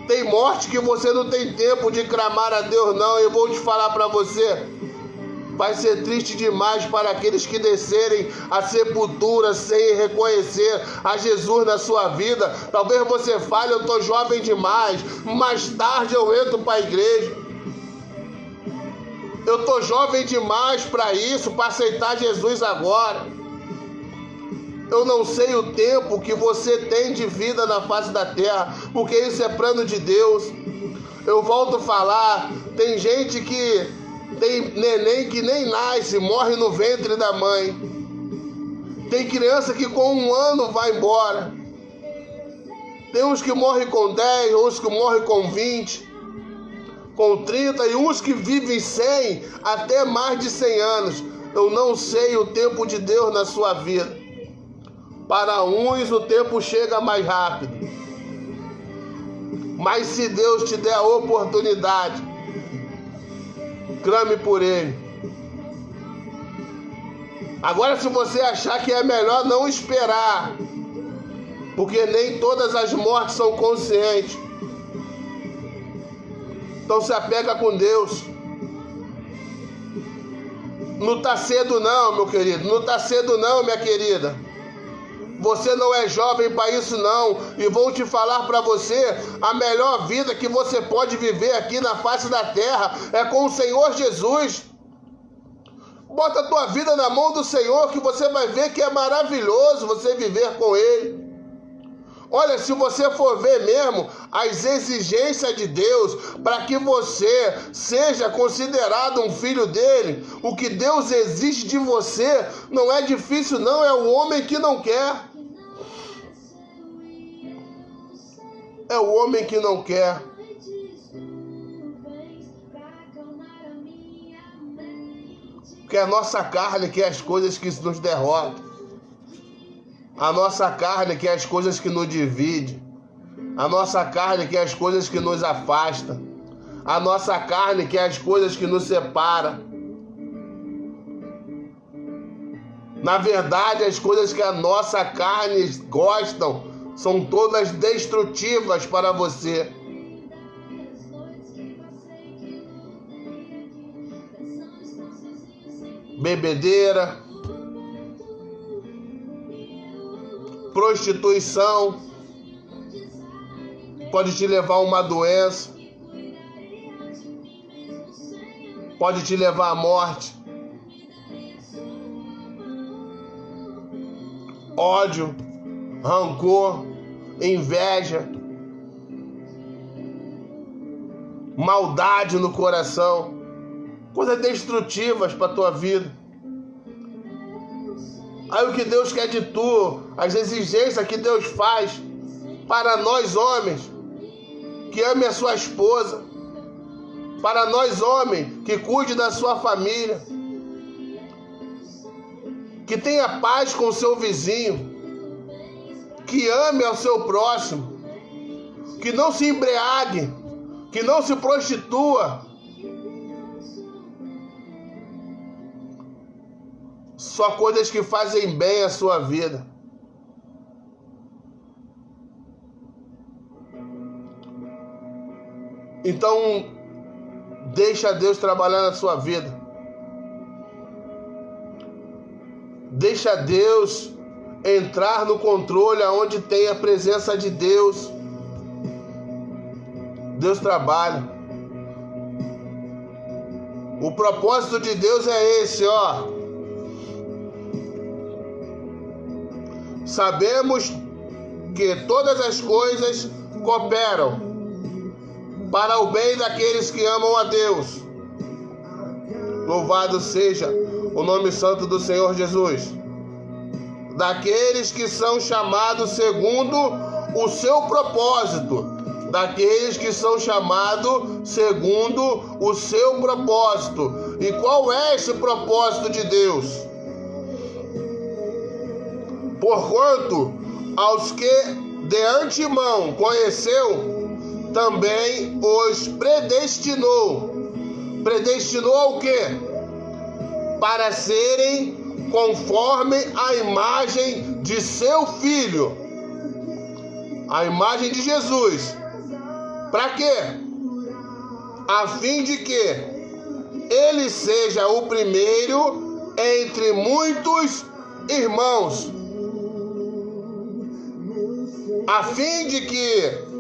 Tem morte que você não tem tempo de clamar a Deus, não. Eu vou te falar para você. Vai ser triste demais para aqueles que descerem a sepultura sem reconhecer a Jesus na sua vida. Talvez você fale, eu estou jovem demais, mais tarde eu entro para a igreja. Eu estou jovem demais para isso, para aceitar Jesus agora. Eu não sei o tempo que você tem de vida na face da terra, porque isso é plano de Deus. Eu volto a falar, tem gente que tem neném que nem nasce, morre no ventre da mãe. Tem criança que com 1 ano vai embora. Tem uns que morrem com 10, uns que morrem com 20, com 30, e uns que vivem 100, até mais de 100 anos. Eu não sei o tempo de Deus na sua vida. Para uns o tempo chega mais rápido. Mas se Deus te der a oportunidade, clame por Ele. Agora, se você achar que é melhor não esperar, porque nem todas as mortes são conscientes, então se apega com Deus. Não está cedo não, meu querido. Não está cedo não, minha querida. Você não é jovem para isso não. E vou te falar para você, a melhor vida que você pode viver aqui na face da terra é com o Senhor Jesus. Bota a tua vida na mão do Senhor, que você vai ver que é maravilhoso você viver com Ele. Olha, se você for ver mesmo as exigências de Deus para que você seja considerado um filho dele, o que Deus exige de você não é difícil não, é o homem que não quer. É o homem que não quer. Porque a nossa carne quer as coisas que nos derrotam. A nossa carne quer as coisas que nos dividem. A nossa carne quer as coisas que nos afastam. A nossa carne quer as coisas que nos separam. Na verdade, as coisas que a nossa carne gostam são todas destrutivas para você. Bebedeira, prostituição, pode te levar a uma doença, pode te levar à morte. Ódio, rancor, inveja, maldade no coração, coisas destrutivas para a tua vida. Aí o que Deus quer de tu, as exigências que Deus faz para nós homens, que ame a sua esposa, para nós homens, que cuide da sua família, que tenha paz com o seu vizinho, que ame ao seu próximo, que não se embriague, que não se prostitua. Só coisas que fazem bem à sua vida. Então, deixa Deus trabalhar na sua vida. Deixa Deus entrar no controle aonde tem a presença de Deus. Deus trabalha. O propósito de Deus é esse, ó. Sabemos que todas as coisas cooperam para o bem daqueles que amam a Deus. Louvado seja o nome santo do Senhor Jesus. Daqueles que são chamados segundo o seu propósito. Daqueles que são chamados segundo o seu propósito. E qual é esse propósito de Deus? Porquanto aos que de antemão conheceu, também os predestinou. Predestinou ao quê? Para serem conforme a imagem de seu Filho. A imagem de Jesus. Para quê? A fim de que ele seja o primeiro entre muitos irmãos. A fim de que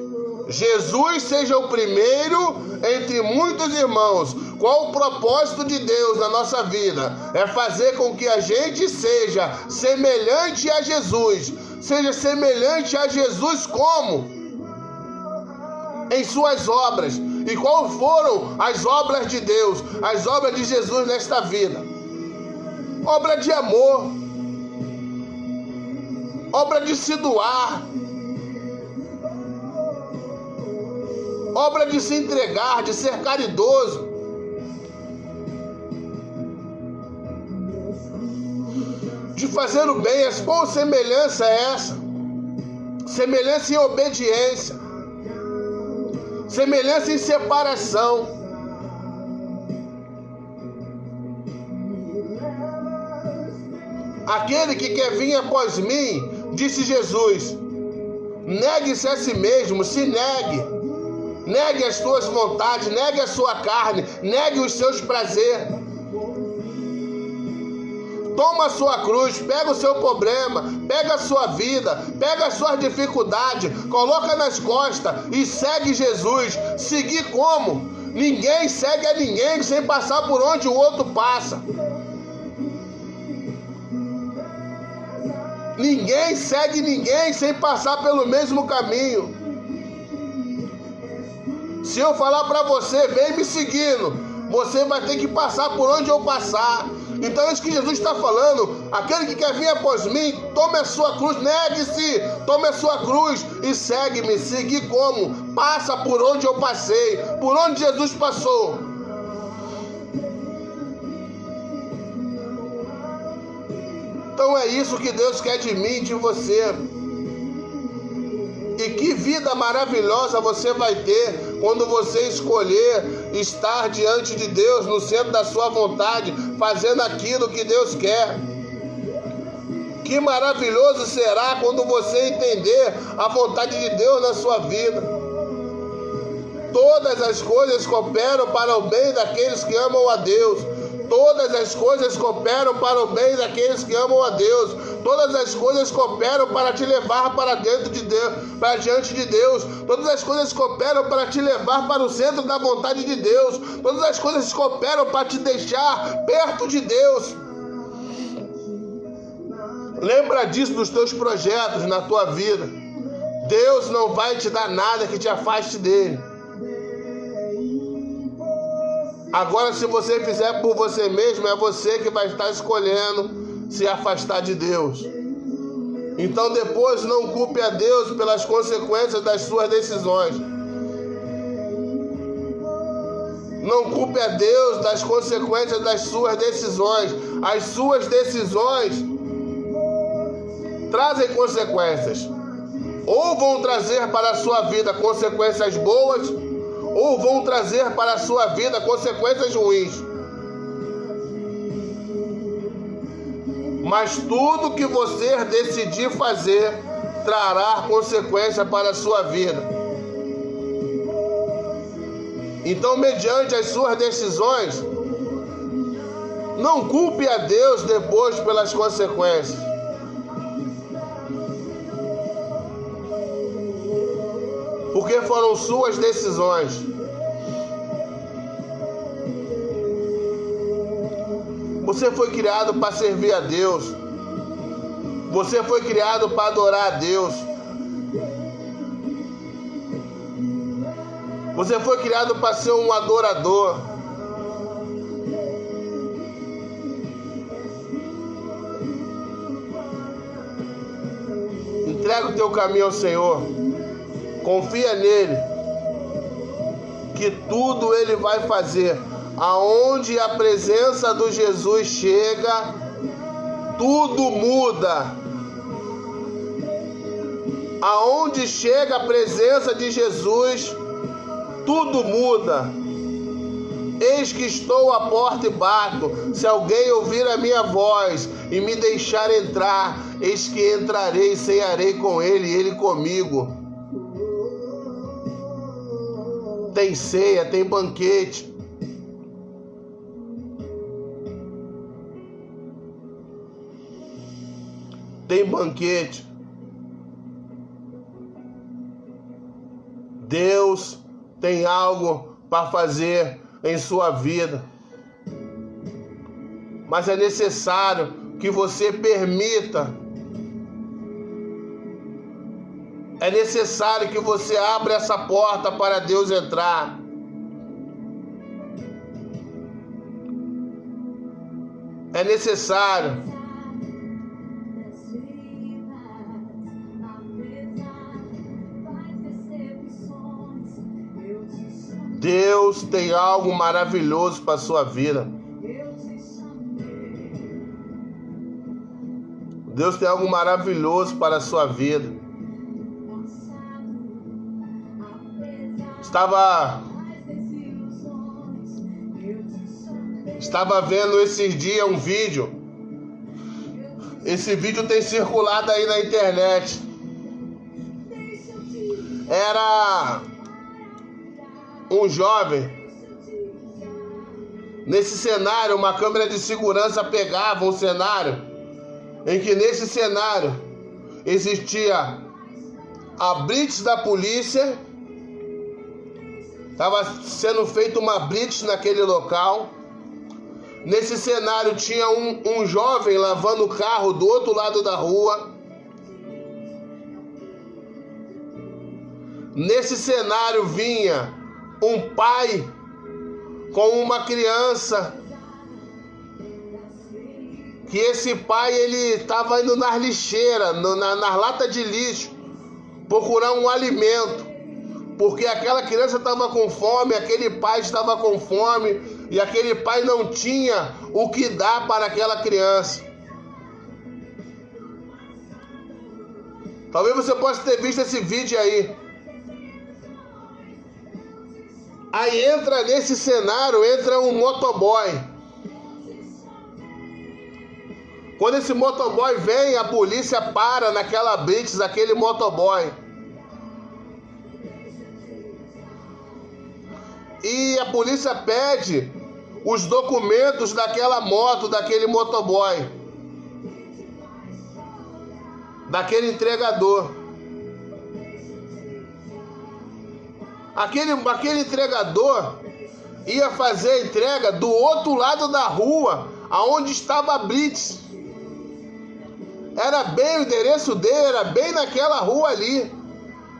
Jesus seja o primeiro entre muitos irmãos. Qual o propósito de Deus na nossa vida? É fazer com que a gente seja semelhante a Jesus. Seja semelhante a Jesus como? Em suas obras. E qual foram as obras de Deus? As obras de Jesus nesta vida? Obra de amor. Obra de se doar. Obra de se entregar, de ser caridoso. De fazer o bem. Qual semelhança é essa? Semelhança em obediência. Semelhança em separação. Aquele que quer vir após mim, disse Jesus, negue-se a si mesmo, se negue. Negue as suas vontades, negue a sua carne, negue os seus prazeres. Toma a sua cruz, pega o seu problema, pega a sua vida, pega as suas dificuldades, coloca nas costas e segue Jesus. Seguir como? Ninguém segue a ninguém sem passar por onde o outro passa. Ninguém segue ninguém sem passar pelo mesmo caminho. Se eu falar para você, vem me seguindo, você vai ter que passar por onde eu passar. Então é isso que Jesus está falando. Aquele que quer vir após mim, tome a sua cruz, negue-se, tome a sua cruz e segue-me. Seguir como? Passa por onde eu passei, por onde Jesus passou. Então é isso que Deus quer de mim e de você. E que vida maravilhosa você vai ter quando você escolher estar diante de Deus, no centro da sua vontade, fazendo aquilo que Deus quer. Que maravilhoso será quando você entender a vontade de Deus na sua vida. Todas as coisas cooperam para o bem daqueles que amam a Deus. Todas as coisas cooperam para o bem daqueles que amam a Deus. Todas as coisas cooperam para te levar para dentro de Deus, para diante de Deus. Todas as coisas cooperam para te levar para o centro da vontade de Deus. Todas as coisas cooperam para te deixar perto de Deus. Lembra disso nos teus projetos, na tua vida. Deus não vai te dar nada que te afaste dele. Agora, se você fizer por você mesmo, é você que vai estar escolhendo se afastar de Deus. Então depois não culpe a Deus pelas consequências das suas decisões. Não culpe a Deus das consequências das suas decisões. As suas decisões trazem consequências. Ou vão trazer para a sua vida consequências boas, ou vão trazer para a sua vida consequências ruins. Mas tudo que você decidir fazer trará consequência para a sua vida. Então, mediante as suas decisões, não culpe a Deus depois pelas consequências. Porque foram suas decisões. Você foi criado para servir a Deus. Você foi criado para adorar a Deus. Você foi criado para ser um adorador. Entrega o teu caminho ao Senhor. Confia nele, que tudo ele vai fazer. Aonde a presença do Jesus chega, tudo muda. Aonde chega a presença de Jesus, tudo muda. Eis que estou à porta e bato. Se alguém ouvir a minha voz e me deixar entrar, eis que entrarei e cearei com ele e ele comigo. Tem ceia, tem banquete. Tem banquete. Deus tem algo para fazer em sua vida. Mas é necessário que você permita. É necessário que você abra essa porta para Deus entrar. É necessário. Deus tem algo maravilhoso para a sua vida. Deus tem algo maravilhoso para a sua vida. Estava vendo esses dias um vídeo. Esse vídeo tem circulado aí na internet. Era um jovem. Nesse cenário, uma câmera de segurança pegava um cenário em que nesse cenário existia a blitz da polícia. Estava sendo feita uma blitz naquele local. Nesse cenário tinha um jovem lavando o carro do outro lado da rua. Nesse cenário vinha um pai com uma criança. Que esse pai ele estava indo nas lixeiras, nas latas de lixo, procurar um alimento. Porque aquela criança estava com fome, aquele pai estava com fome, e aquele pai não tinha o que dar para aquela criança. Talvez você possa ter visto esse vídeo aí. Aí entra nesse cenário, entra um motoboy. Quando esse motoboy vem, a polícia para naquela blitz daquele motoboy. E a polícia pede os documentos daquela moto, daquele motoboy, daquele entregador. Aquele entregador ia fazer a entrega do outro lado da rua, aonde estava a blitz. Era bem o endereço dele, era bem naquela rua ali,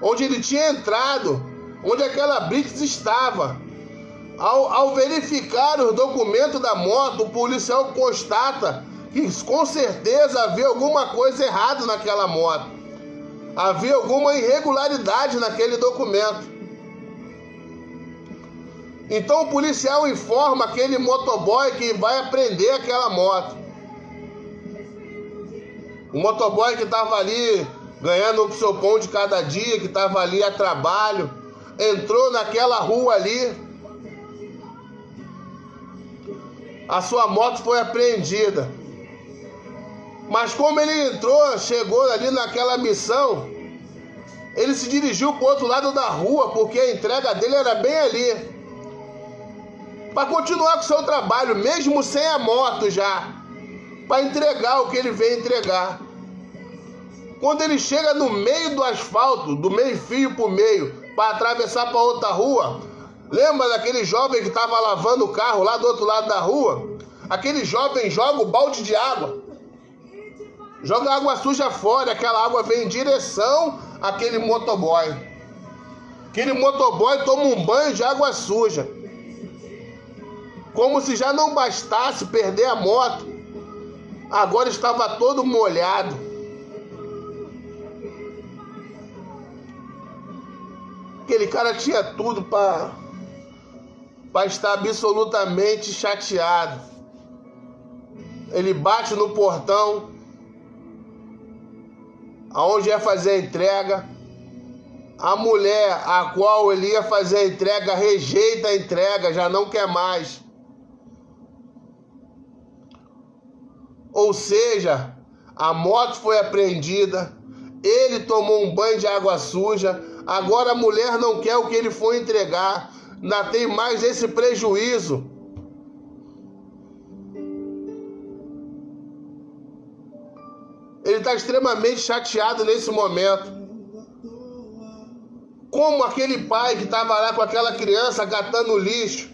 onde ele tinha entrado, onde aquela blitz estava. Ao verificar os documentos da moto, o policial constata que com certeza havia alguma coisa errada naquela moto. Havia alguma irregularidade naquele documento. Então o policial informa aquele motoboy que vai apreender aquela moto. O motoboy que estava ali ganhando o seu pão de cada dia, que estava ali a trabalho, entrou naquela rua ali. A sua moto foi apreendida. Mas como ele entrou, chegou ali naquela missão, ele se dirigiu para o outro lado da rua, porque a entrega dele era bem ali. para continuar com o seu trabalho, mesmo sem a moto já, para entregar o que ele veio entregar. Quando ele chega no meio do asfalto, do meio fio para o meio, para atravessar para outra rua, lembra daquele jovem que estava lavando o carro lá do outro lado da rua? Aquele jovem joga o balde de água, joga a água suja fora, aquela água vem em direção àquele motoboy. Aquele motoboy toma um banho de água suja. Como se já não bastasse perder a moto, agora estava todo molhado. Aquele cara tinha tudo para estar absolutamente chateado. Ele bate no portão, aonde ia fazer a entrega. A mulher a qual ele ia fazer a entrega rejeita a entrega, já não quer mais. Ou seja, a moto foi apreendida, ele tomou um banho de água suja, agora a mulher não quer o que ele foi entregar, ainda tem mais esse prejuízo. Ele está extremamente chateado nesse momento. Como aquele pai que estava lá com aquela criança catando lixo,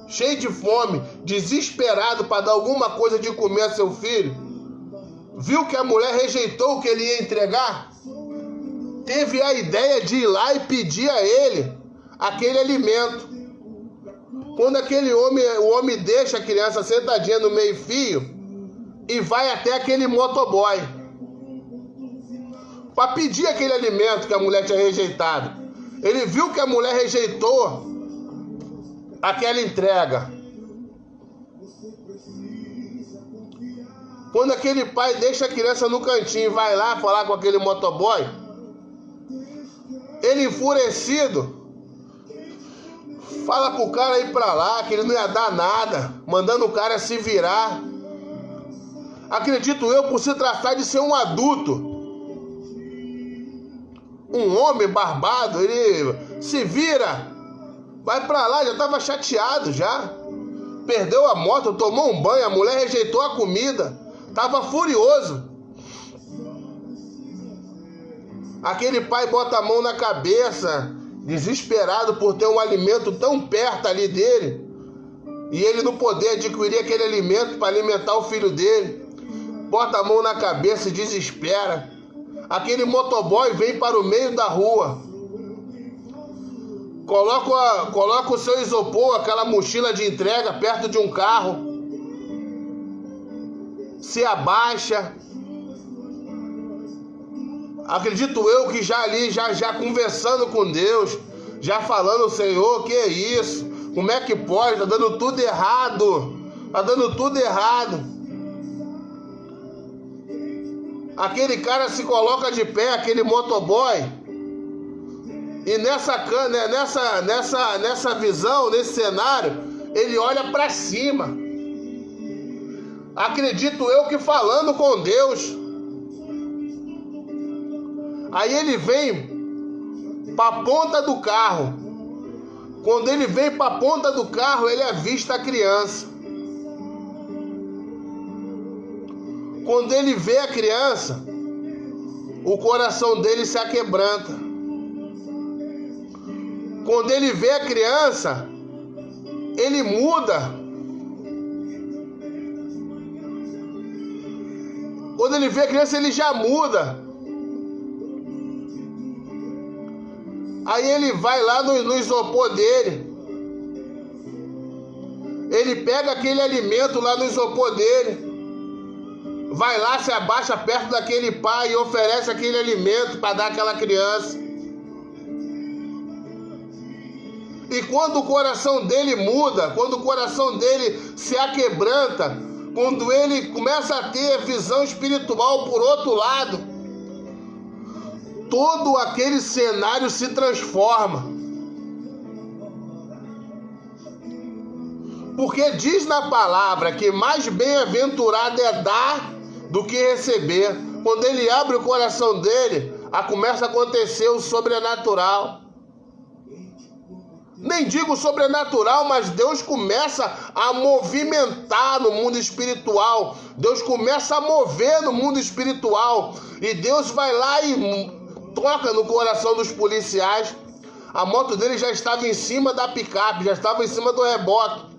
cheio de fome, desesperado para dar alguma coisa de comer a seu filho, viu que a mulher rejeitou o que ele ia entregar, teve a ideia de ir lá e pedir a ele aquele alimento. Quando o homem deixa a criança sentadinha no meio fio e vai até aquele motoboy para pedir aquele alimento que a mulher tinha rejeitado. Ele viu que a mulher rejeitou aquela entrega. Quando aquele pai deixa a criança no cantinho e vai lá falar com aquele motoboy, ele enfurecido fala pro cara ir pra lá, que ele não ia dar nada, mandando o cara se virar. Acredito eu, por se tratar de ser um adulto, um homem barbado, ele se vira, vai pra lá, já tava chateado já, perdeu a moto, tomou um banho, a mulher rejeitou a comida, tava furioso. Aquele pai bota a mão na cabeça, desesperado por ter um alimento tão perto ali dele, e ele não poder adquirir aquele alimento para alimentar o filho dele. Bota a mão na cabeça e desespera. Aquele motoboy vem para o meio da rua, coloca o seu isopor, aquela mochila de entrega perto de um carro, se abaixa. Acredito eu que já ali, já conversando com Deus, já falando: Senhor, que é isso? Como é que pode? Tá dando tudo errado. Tá dando tudo errado. Aquele cara se coloca de pé, aquele motoboy, e nessa visão, nesse cenário, ele olha para cima. Acredito eu que falando com Deus. Aí ele vem para a ponta do carro. Quando ele vem para a ponta do carro, ele avista a criança. Quando ele vê a criança, o coração dele se aquebranta. Quando ele vê a criança, ele muda. Quando ele vê a criança, ele já muda. Aí ele vai lá no isopor dele. Ele pega aquele alimento lá no isopor dele. Vai lá, se abaixa perto daquele pai e oferece aquele alimento para dar àquela criança. E quando o coração dele muda, quando o coração dele se aquebranta, quando ele começa a ter visão espiritual por outro lado, todo aquele cenário se transforma. Porque diz na palavra que mais bem-aventurado é dar do que receber. Quando ele abre o coração dele, começa a acontecer o sobrenatural. nem digo sobrenatural, mas Deus começa a movimentar no mundo espiritual. Deus começa a mover no mundo espiritual. E Deus vai lá e toca no coração dos policiais. A moto dele já estava em cima da picape, já estava em cima do reboque.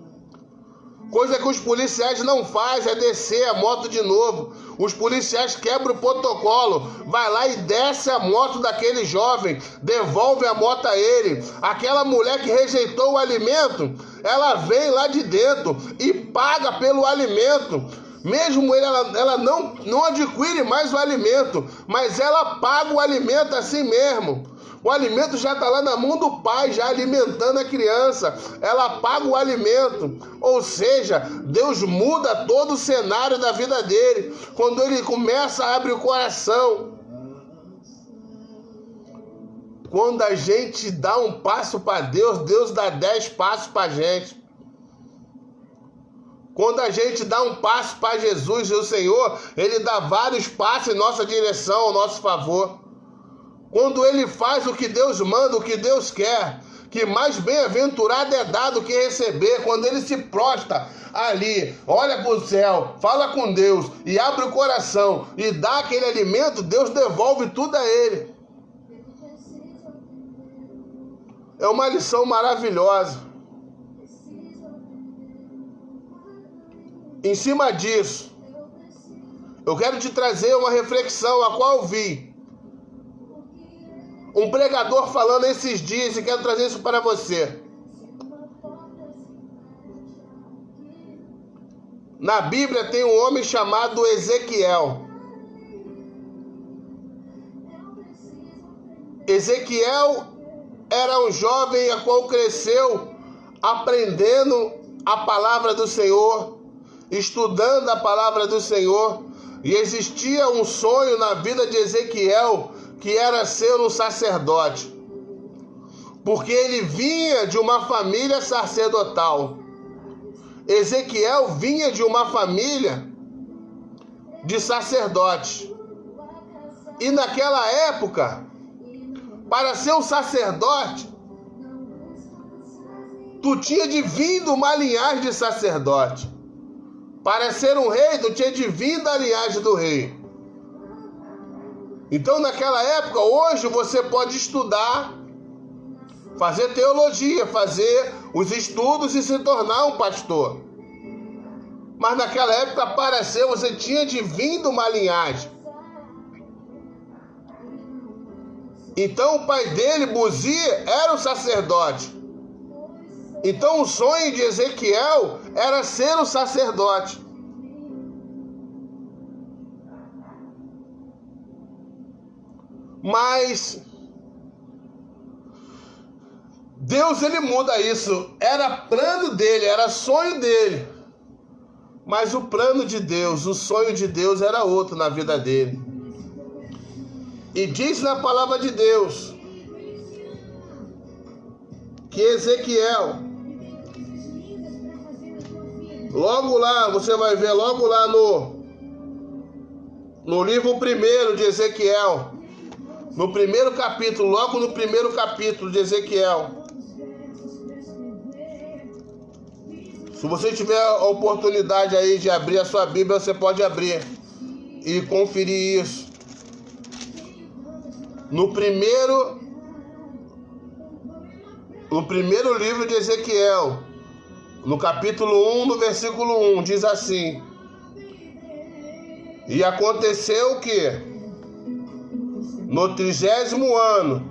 Coisa que os policiais não fazem é descer a moto de novo. Os policiais quebram o protocolo, vai lá e desce a moto daquele jovem, devolve a moto a ele. Aquela mulher que rejeitou o alimento, ela vem lá de dentro e paga pelo alimento. Mesmo ela não adquire mais o alimento, mas ela paga o alimento assim mesmo. O alimento já está lá na mão do pai, já alimentando a criança. Ela paga o alimento. Ou seja, Deus muda todo o cenário da vida dele. Quando ele começa a abrir o coração. Quando a gente dá um passo para Deus, Deus dá 10 passos para a gente. Quando a gente dá um passo para Jesus e o Senhor, Ele dá vários passos em nossa direção, ao nosso favor. Quando ele faz o que Deus manda, o que Deus quer, que mais bem-aventurado é dado que receber. Quando ele se prostra ali, olha para o céu, fala com Deus e abre o coração e dá aquele alimento, Deus devolve tudo a ele. É uma lição maravilhosa. Em cima disso, eu quero te trazer uma reflexão a qual eu vi um pregador falando esses dias e quero trazer isso para você. Na Bíblia tem um homem chamado Ezequiel. Ezequiel era um jovem a qual cresceu aprendendo a palavra do Senhor, estudando a palavra do Senhor, e existia um sonho na vida de Ezequiel que era ser um sacerdote, porque ele vinha de uma família sacerdotal. Ezequiel vinha de uma família de sacerdotes. E naquela época, para ser um sacerdote, tu tinha de vir de uma linhagem de sacerdote. Para ser um rei, tu tinha de vir da linhagem do rei. Então, naquela época, hoje você pode estudar, fazer teologia, fazer os estudos e se tornar um pastor. Mas naquela época, para ser, você tinha de vir de uma linhagem. Então, o pai dele, Buzi, era um sacerdote. Então, o sonho de Ezequiel era ser um sacerdote. Mas Deus, ele muda isso. Era plano dele, era sonho dele. Mas o plano de Deus, o sonho de Deus era outro na vida dele. E diz na palavra de Deus que Ezequiel, logo lá, você vai ver logo lá no livro 1 de Ezequiel, no primeiro capítulo, logo no primeiro capítulo de Ezequiel. Se você tiver a oportunidade aí de abrir a sua Bíblia, você pode abrir e conferir isso. No primeiro livro de Ezequiel, no capítulo 1, no versículo 1, diz assim: E aconteceu que no 30º ano,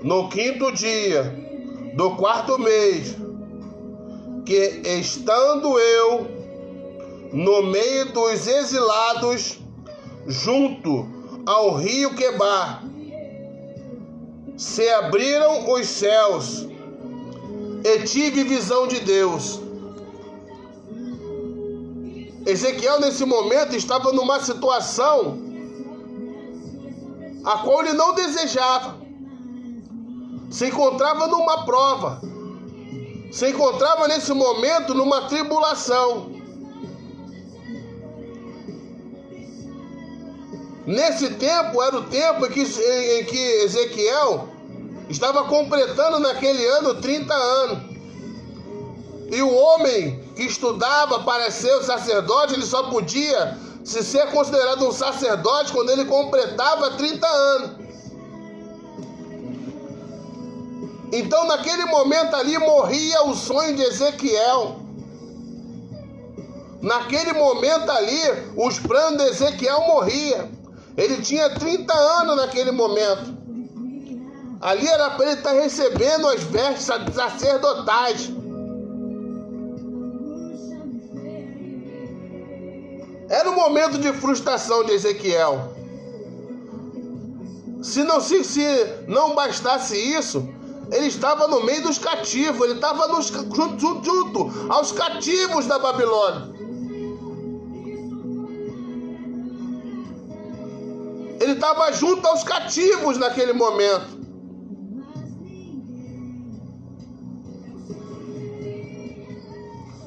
no 5º dia do 4º mês, que estando eu no meio dos exilados, junto ao rio Quebar, se abriram os céus e tive visão de Deus. Ezequiel, nesse momento, estava numa situação a qual ele não desejava. Se encontrava numa prova. Se encontrava nesse momento numa tribulação. Nesse tempo, era o tempo em que Ezequiel estava completando naquele ano 30 anos. E o homem que estudava para ser o sacerdote, ele só podia se ser considerado um sacerdote quando ele completava 30 anos. Então, naquele momento ali, morria o sonho de Ezequiel. Naquele momento ali, os planos de Ezequiel morriam. Ele tinha 30 anos naquele momento. Ali era para ele estar recebendo as vestes sacerdotais. Era um momento de frustração de Ezequiel. Se não bastasse isso, ele estava no meio dos cativos, ele estava junto aos cativos da Babilônia. Ele estava junto aos cativos naquele momento.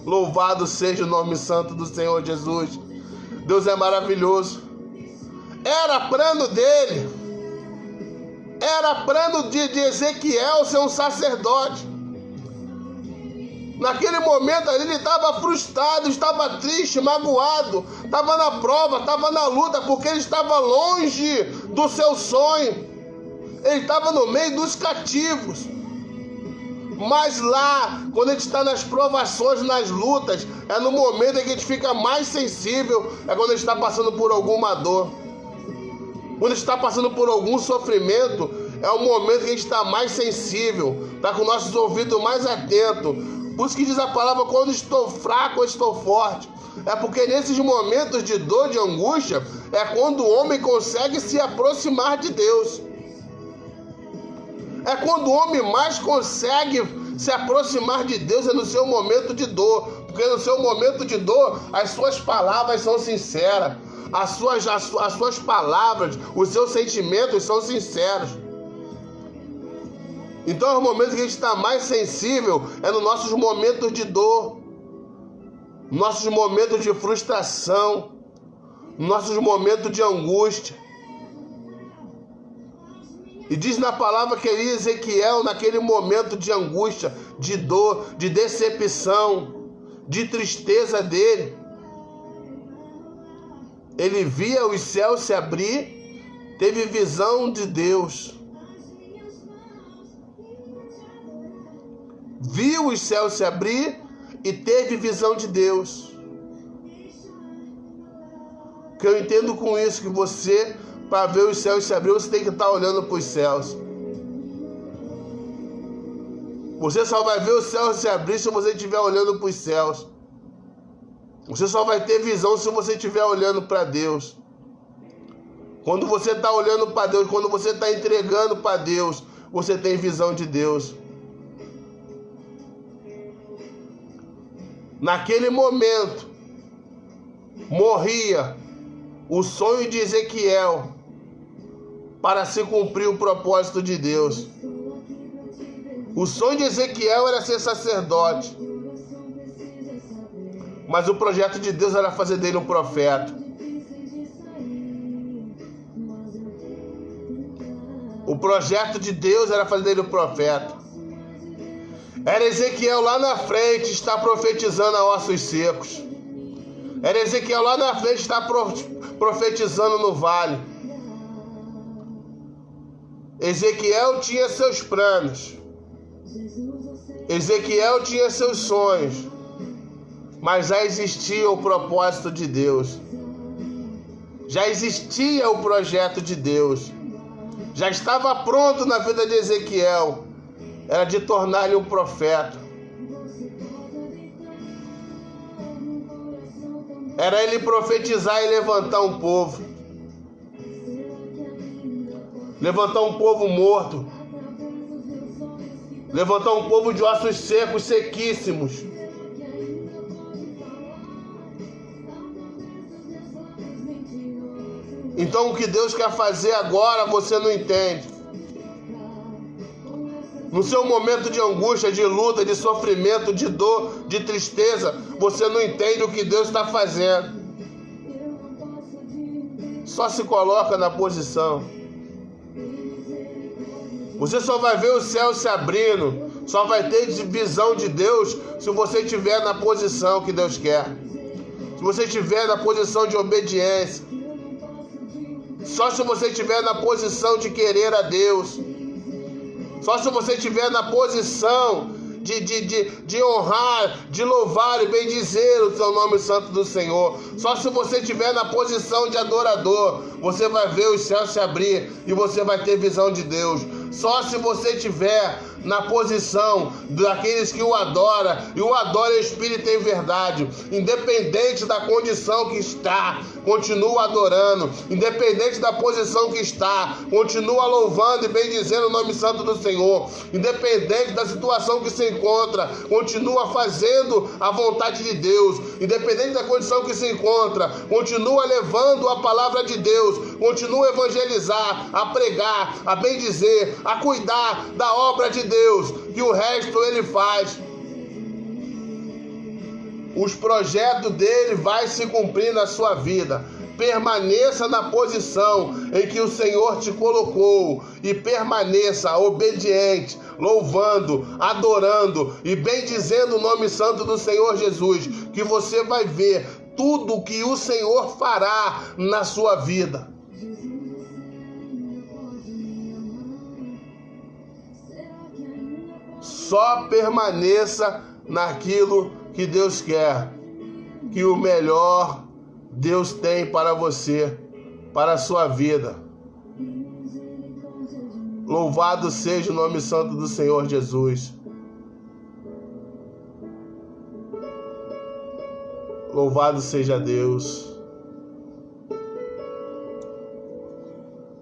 Louvado seja o nome santo do Senhor Jesus. Deus é maravilhoso. Era plano dele. Era plano de Ezequiel ser um sacerdote. Naquele momento ali ele estava frustrado, estava triste, magoado, estava na prova, estava na luta, porque ele estava longe do seu sonho. Ele estava no meio dos cativos. Mas lá, quando a gente está nas provações, nas lutas, é no momento em que a gente fica mais sensível, é quando a gente está passando por alguma dor. Quando a gente está passando por algum sofrimento, é o momento que a gente está mais sensível, está com nossos ouvidos mais atentos. Por isso que diz a palavra, quando estou fraco, eu estou forte. É porque nesses momentos de dor, de angústia, é quando o homem consegue se aproximar de Deus. É quando o homem mais consegue se aproximar de Deus, é no seu momento de dor. Porque no seu momento de dor, as suas palavras são sinceras. As suas palavras, os seus sentimentos são sinceros. Então, os momentos que a gente está mais sensível é nos nossos momentos de dor, nossos momentos de frustração, nossos momentos de angústia. E diz na palavra que Ezequiel, naquele momento de angústia, de dor, de decepção, de tristeza dele, ele via os céus se abrir, teve visão de Deus. Viu os céus se abrir e teve visão de Deus. O que eu entendo com isso, que você, para ver os céus se abrir, você tem que estar olhando para os céus. Você só vai ver os céus se abrir se você estiver olhando para os céus. Você só vai ter visão se você estiver olhando para Deus. Quando você está olhando para Deus, quando você está entregando para Deus, você tem visão de Deus. Naquele momento, morria o sonho de Ezequiel para se cumprir o propósito de Deus. O sonho de Ezequiel era ser sacerdote, mas o projeto de Deus era fazer dele um profeta. O projeto de Deus era fazer dele um profeta. Era Ezequiel lá na frente estar profetizando a ossos secos. Era Ezequiel lá na frente estar profetizando no vale. Ezequiel tinha seus planos. Ezequiel tinha seus sonhos. Mas já existia o propósito de Deus. Já existia o projeto de Deus. Já estava pronto na vida de Ezequiel. Era de tornar-lhe um profeta. Era ele profetizar e levantar um povo. Levantar um povo morto. Levantar um povo de ossos secos, sequíssimos. Então o que Deus quer fazer agora você não entende. No seu momento de angústia, de luta, de sofrimento, de dor, de tristeza, você não entende o que Deus está fazendo. Só se coloca na posição. Você só vai ver o céu se abrindo, só vai ter visão de Deus se você estiver na posição que Deus quer. Se você estiver na posição de obediência. Só se você estiver na posição de querer a Deus. Só se você estiver na posição de honrar, de louvar e bendizer o seu nome santo do Senhor. Só se você estiver na posição de adorador, você vai ver os céus se abrir e você vai ter visão de Deus. Só se você estiver na posição daqueles que o adoram, e o adora em espírito e em verdade, independente da condição que está, continua adorando, independente da posição que está, continua louvando e bendizendo o nome santo do Senhor, independente da situação que se encontra, continua fazendo a vontade de Deus, independente da condição que se encontra, continua levando a palavra de Deus, continua a evangelizar, a pregar, a bendizer, a cuidar da obra de Deus, e o resto ele faz. Os projetos dele vai se cumprir na sua vida. Permaneça na posição em que o Senhor te colocou e permaneça obediente, louvando, adorando e bendizendo o nome santo do Senhor Jesus, que você vai ver tudo que o Senhor fará na sua vida. Só permaneça naquilo que Deus quer, que o melhor Deus tem para você, para a sua vida. Louvado seja o nome santo do Senhor Jesus. Louvado seja Deus.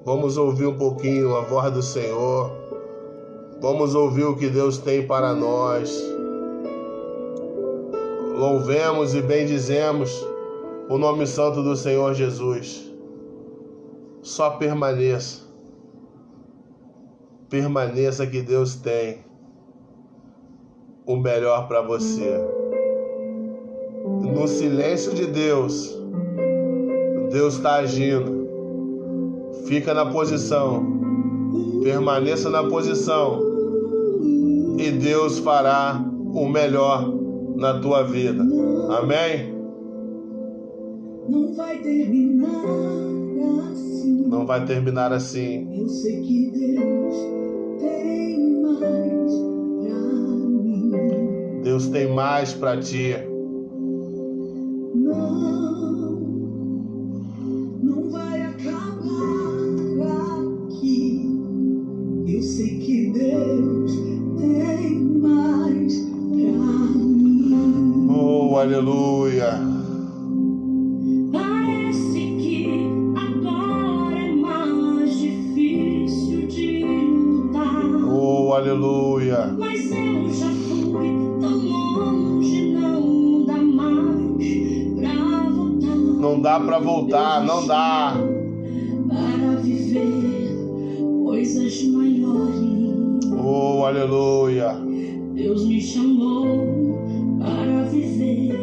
Vamos ouvir um pouquinho a voz do Senhor. Vamos ouvir o que Deus tem para nós. Louvemos e bendizemos o nome santo do Senhor Jesus. Só permaneça. Permaneça que Deus tem o melhor para você. No silêncio de Deus, Deus está agindo. Fica na posição. Permaneça na posição. E Deus fará o melhor na tua vida. Amém? Não vai terminar assim. Não vai terminar assim. Eu sei que Deus tem mais pra mim. Deus tem mais para ti. Não vai acabar aqui. Eu sei que Deus tem mais pra mim. Oh, aleluia. Parece que agora é mais difícil de lutar. Oh, aleluia. Mas eu já fui tão longe, não dá mais pra voltar. Não dá para voltar, não dá. Para viver coisas maiores. Oh, aleluia. Deus me chamou para viver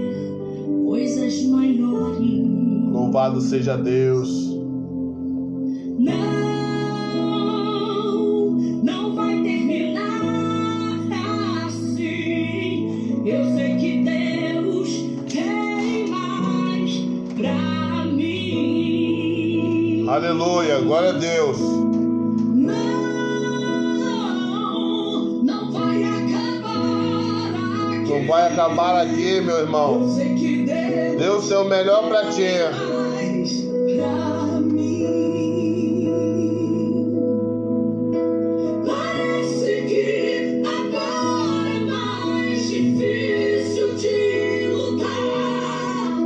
coisas maiores. Louvado seja Deus. Não vai terminar assim. Eu sei que Deus tem mais pra mim. Aleluia, glória a Deus. Não vai acabar aqui. Não vai acabar aqui, meu irmão. Eu sei que Deus tem o melhor para ti. mais pra mim. Parece que agora é mais difícil de lutar,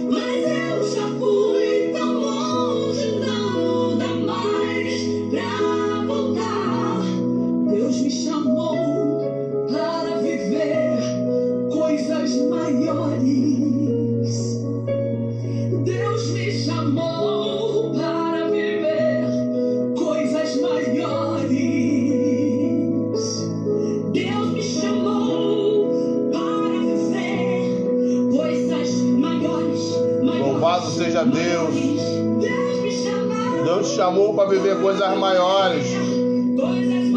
mas eu já fui tão longe, não dá mais pra voltar. Deus me chamou para viver coisas maiores. Deus me chamou para viver coisas maiores. Deus me chamou para viver coisas maiores. Louvado seja Deus. Deus me chamou. Deus te chamou para viver coisas maiores. Coisas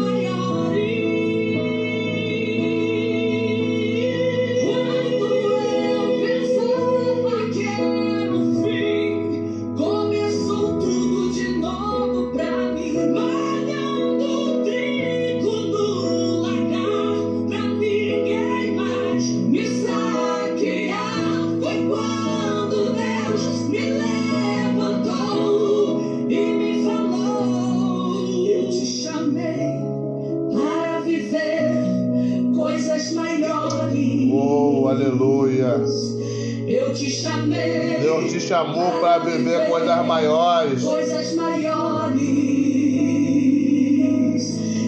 chamei. Deus te chamou para viver coisas maiores. Coisas maiores.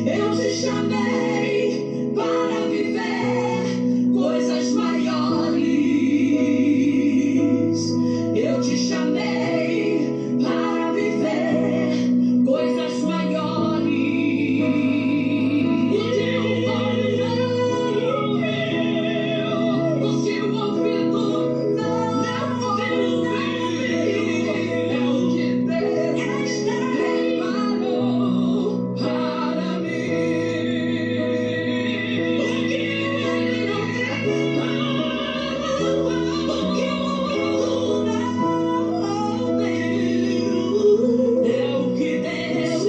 Eu te chamei para viver coisas maiores. Eu te chamei para viver coisas maiores. O que o olho não viu, o que o ouvido não ouviu, é o que Deus preparou para mim. O que o olho não viu, o que o ouvido não ouviu, é o que Deus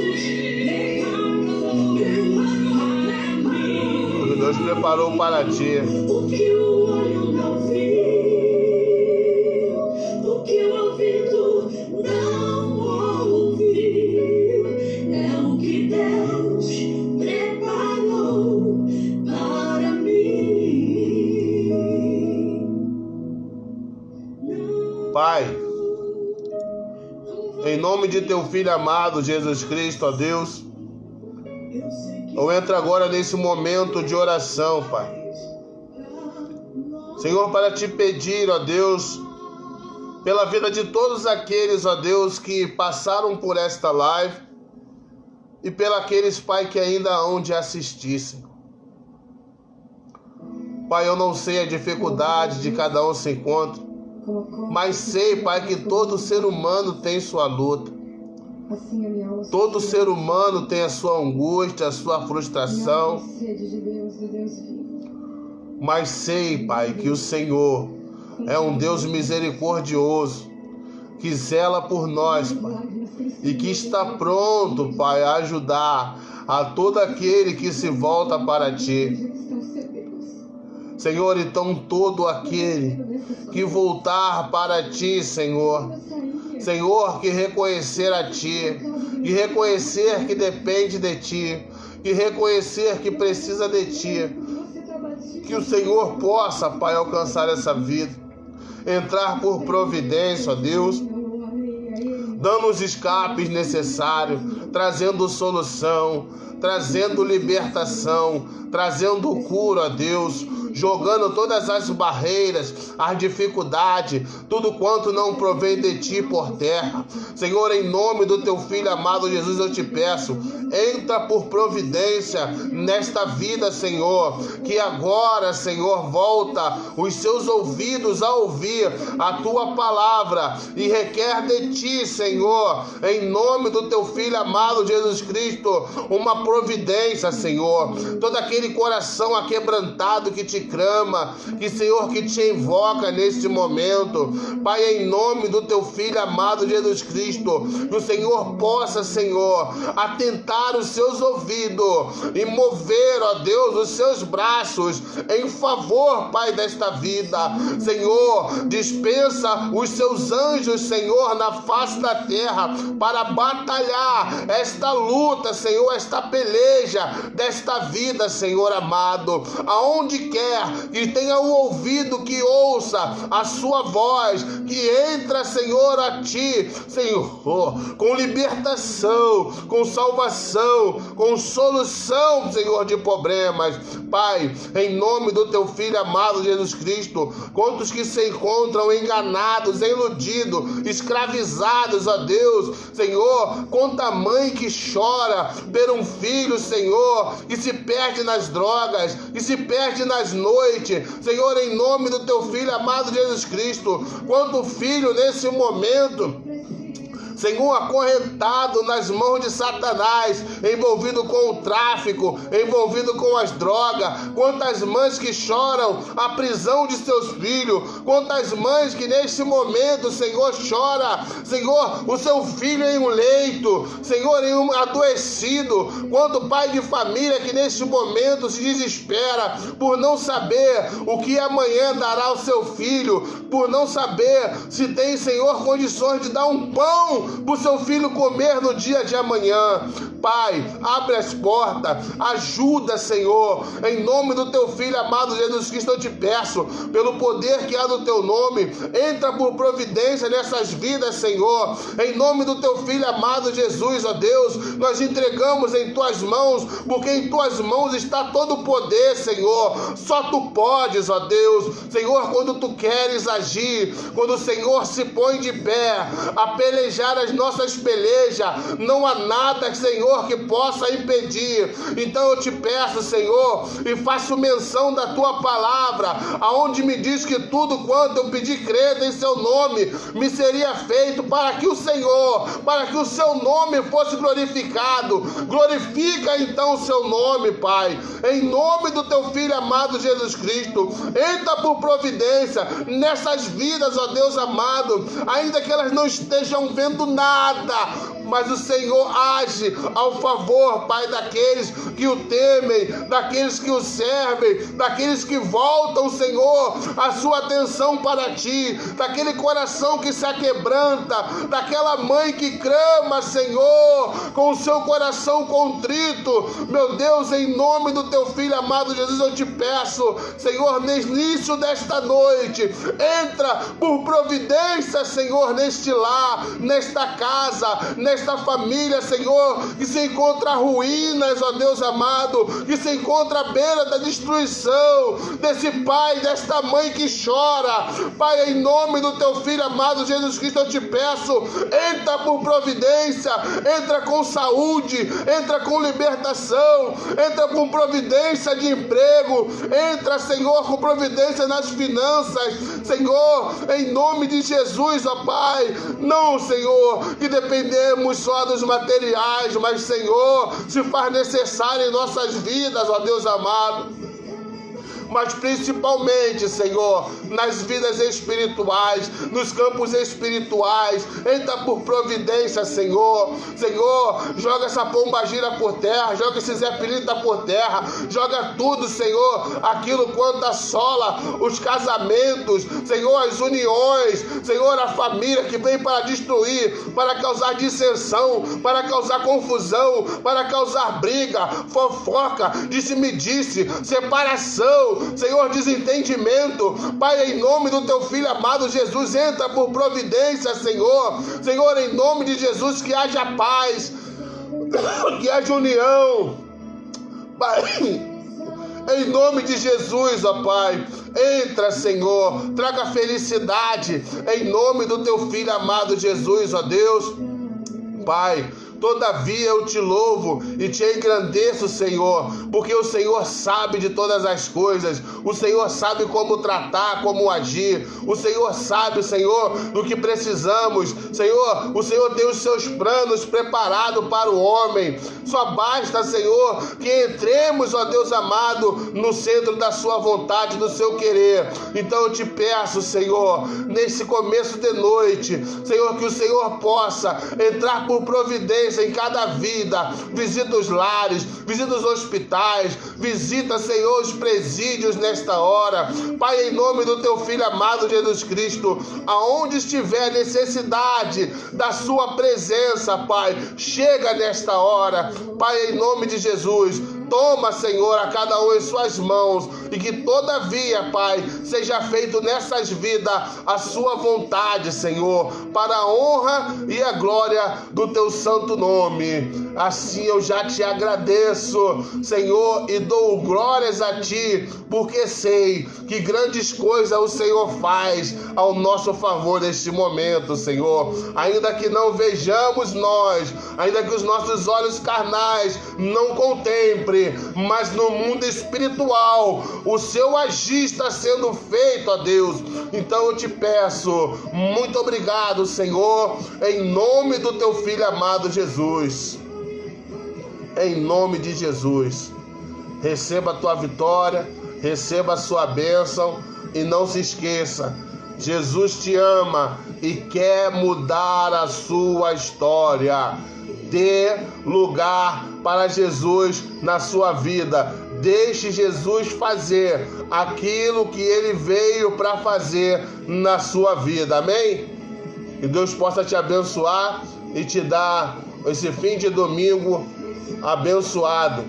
O que Deus preparou para ti. o que o olho não viu, o que o ouvido não ouviu, é o que Deus preparou para mim. Pai, em nome de teu Filho amado, Jesus Cristo, ó Deus, Eu sei que eu entro agora nesse momento de oração, Pai. Senhor, para te pedir, ó Deus, pela vida de todos aqueles, ó Deus, que passaram por esta live e pelaqueles, Pai, que ainda hão de assistissem. Pai, eu não sei a dificuldade de cada um se encontra, mas sei, Pai, que todo ser humano tem sua luta. Todo ser humano tem a sua angústia, a sua frustração. Mas sei, Pai, que o Senhor é um Deus misericordioso, que zela por nós, Pai, e que está pronto, Pai, a ajudar a todo aquele que se volta para Ti. Senhor, então todo aquele que voltar para Ti, Senhor, que reconhecer a Ti, que reconhecer que depende de Ti, que reconhecer que precisa de Ti, que o Senhor possa, Pai, alcançar essa vida, entrar por providência, ó Deus, dando os escapes necessários, trazendo solução, trazendo libertação, trazendo cura, ó Deus, jogando todas as barreiras, as dificuldades, tudo quanto não provém de Ti por terra. Senhor, em nome do Teu Filho amado Jesus, eu te peço, entra por providência nesta vida, Senhor, que agora, Senhor, volta os seus ouvidos a ouvir a Tua palavra e requer de Ti, Senhor, em nome do Teu Filho amado Jesus Cristo, uma providência, Senhor. Todo aquele coração aquebrantado que Te clama, que, Senhor, que Te invoca neste momento, Pai, em nome do Teu Filho amado Jesus Cristo, que o Senhor possa, Senhor, atentar os seus ouvidos e mover, ó Deus, os seus braços em favor, Pai, desta vida. Senhor, dispensa os seus anjos, Senhor, na face da terra para batalhar esta luta, Senhor, esta peleja desta vida, Senhor amado, aonde quer que tenha um ouvido que ouça a sua voz, que entra, Senhor, a Ti, Senhor, com libertação, com salvação, com solução, Senhor, de problemas. Pai, em nome do Teu Filho amado Jesus Cristo, quantos que se encontram enganados, iludidos, escravizados, ó Deus, Senhor, quanta mãe que chora por um filho, Senhor, que se perde nas drogas, que se perde nas noites, Senhor, em nome do Teu Filho amado Jesus Cristo, quanto filho nesse momento, Senhor, acorrentado nas mãos de Satanás, envolvido com o tráfico, envolvido com as drogas. Quantas mães que choram a prisão de seus filhos, quantas mães que neste momento, Senhor, chora, Senhor, o seu filho em um leito, Senhor, em um adoecido. Quanto pai de família que neste momento se desespera por não saber o que amanhã dará ao seu filho, por não saber se tem, Senhor, condições de dar um pão para o seu filho comer no dia de amanhã. Pai, abre as portas, ajuda, Senhor, em nome do teu Filho amado Jesus Cristo, eu te peço, pelo poder que há no teu nome, entra por providência nessas vidas, Senhor, em nome do teu Filho amado Jesus, ó Deus, nós entregamos em tuas mãos, porque em tuas mãos está todo o poder, Senhor, só tu podes, ó Deus, Senhor, quando tu queres agir, quando o Senhor se põe de pé, a pelejar as nossas pelejas, não há nada, Senhor, que possa impedir. Então eu te peço, Senhor, e faço menção da tua palavra, aonde me diz que tudo quanto eu pedi crendo em seu nome, me seria feito para que o Senhor, para que o seu nome fosse glorificado. Glorifica então o seu nome, Pai, em nome do teu Filho amado Jesus Cristo. Entra por providência nessas vidas, ó Deus amado, ainda que elas não estejam vendo nada, mas o Senhor age ao favor, Pai, daqueles que o temem, daqueles que o servem, daqueles que voltam, Senhor, a sua atenção para ti, daquele coração que se aquebranta, daquela mãe que clama, Senhor, com o seu coração contrito. Meu Deus, em nome do teu Filho amado Jesus, eu te peço, Senhor, no início desta noite, entra por providência, Senhor, neste lar, nesta casa, nesta família, Senhor, que se encontra ruínas, ó Deus amado, que se encontra à beira da destruição, desse pai, desta mãe que chora. Pai, em nome do teu Filho amado Jesus Cristo, eu te peço, entra por providência, entra com saúde, entra com libertação, entra com providência de emprego, entra, Senhor, com providência nas finanças, Senhor, em nome de Jesus, ó Pai. Não, Senhor, que dependemos só dos materiais, mas, Senhor, se faz necessário em nossas vidas, ó Deus amado, mas principalmente, Senhor, nas vidas espirituais, nos campos espirituais. Entra por providência, Senhor. Senhor, joga essa pombagira por terra, joga esse Zé Pilintra por terra, joga tudo, Senhor, aquilo quanto assola os casamentos, Senhor, as uniões, Senhor, a família que vem para destruir, para causar dissensão, para causar confusão, para causar briga, fofoca, disse-me-disse, separação, Senhor, desentendimento. Pai, em nome do teu Filho amado Jesus, entra por providência, Senhor. Senhor, em nome de Jesus, que haja paz, que haja união, Pai, em nome de Jesus, ó Pai, entra, Senhor, traga felicidade, em nome do teu Filho amado Jesus, ó Deus. Pai, todavia eu te louvo e te engrandeço, Senhor, porque o Senhor sabe de todas as coisas, o Senhor sabe como tratar, como agir, o Senhor sabe, Senhor, do que precisamos, Senhor, o Senhor tem os seus planos preparados para o homem, só basta, Senhor, que entremos, ó Deus amado, no centro da sua vontade, do seu querer. Então eu te peço, Senhor, nesse começo de noite, Senhor, que o Senhor possa entrar por providência em cada vida, visita os lares, visita os hospitais, visita, Senhor, os presídios nesta hora. Pai, em nome do teu Filho amado Jesus Cristo, aonde estiver necessidade da sua presença, Pai, chega nesta hora. Pai, em nome de Jesus, toma, Senhor, a cada um em suas mãos, e que todavia, Pai, seja feito nessas vidas a sua vontade, Senhor, para a honra e a glória do teu santo nome. Assim eu já te agradeço, Senhor, e dou glórias a ti, porque sei que grandes coisas o Senhor faz ao nosso favor neste momento, Senhor. Ainda que não vejamos nós, ainda que os nossos olhos carnais não contemplem, mas no mundo espiritual o seu agir está sendo feito, ó Deus. Então eu te peço, muito obrigado, Senhor, em nome do teu Filho amado Jesus. Em nome de Jesus, receba a tua vitória, receba a sua bênção, e não se esqueça, Jesus te ama e quer mudar a sua história. Dê lugar para Jesus na sua vida. Deixe Jesus fazer aquilo que ele veio para fazer na sua vida. Amém? Que Deus possa te abençoar e te dar esse fim de domingo abençoado.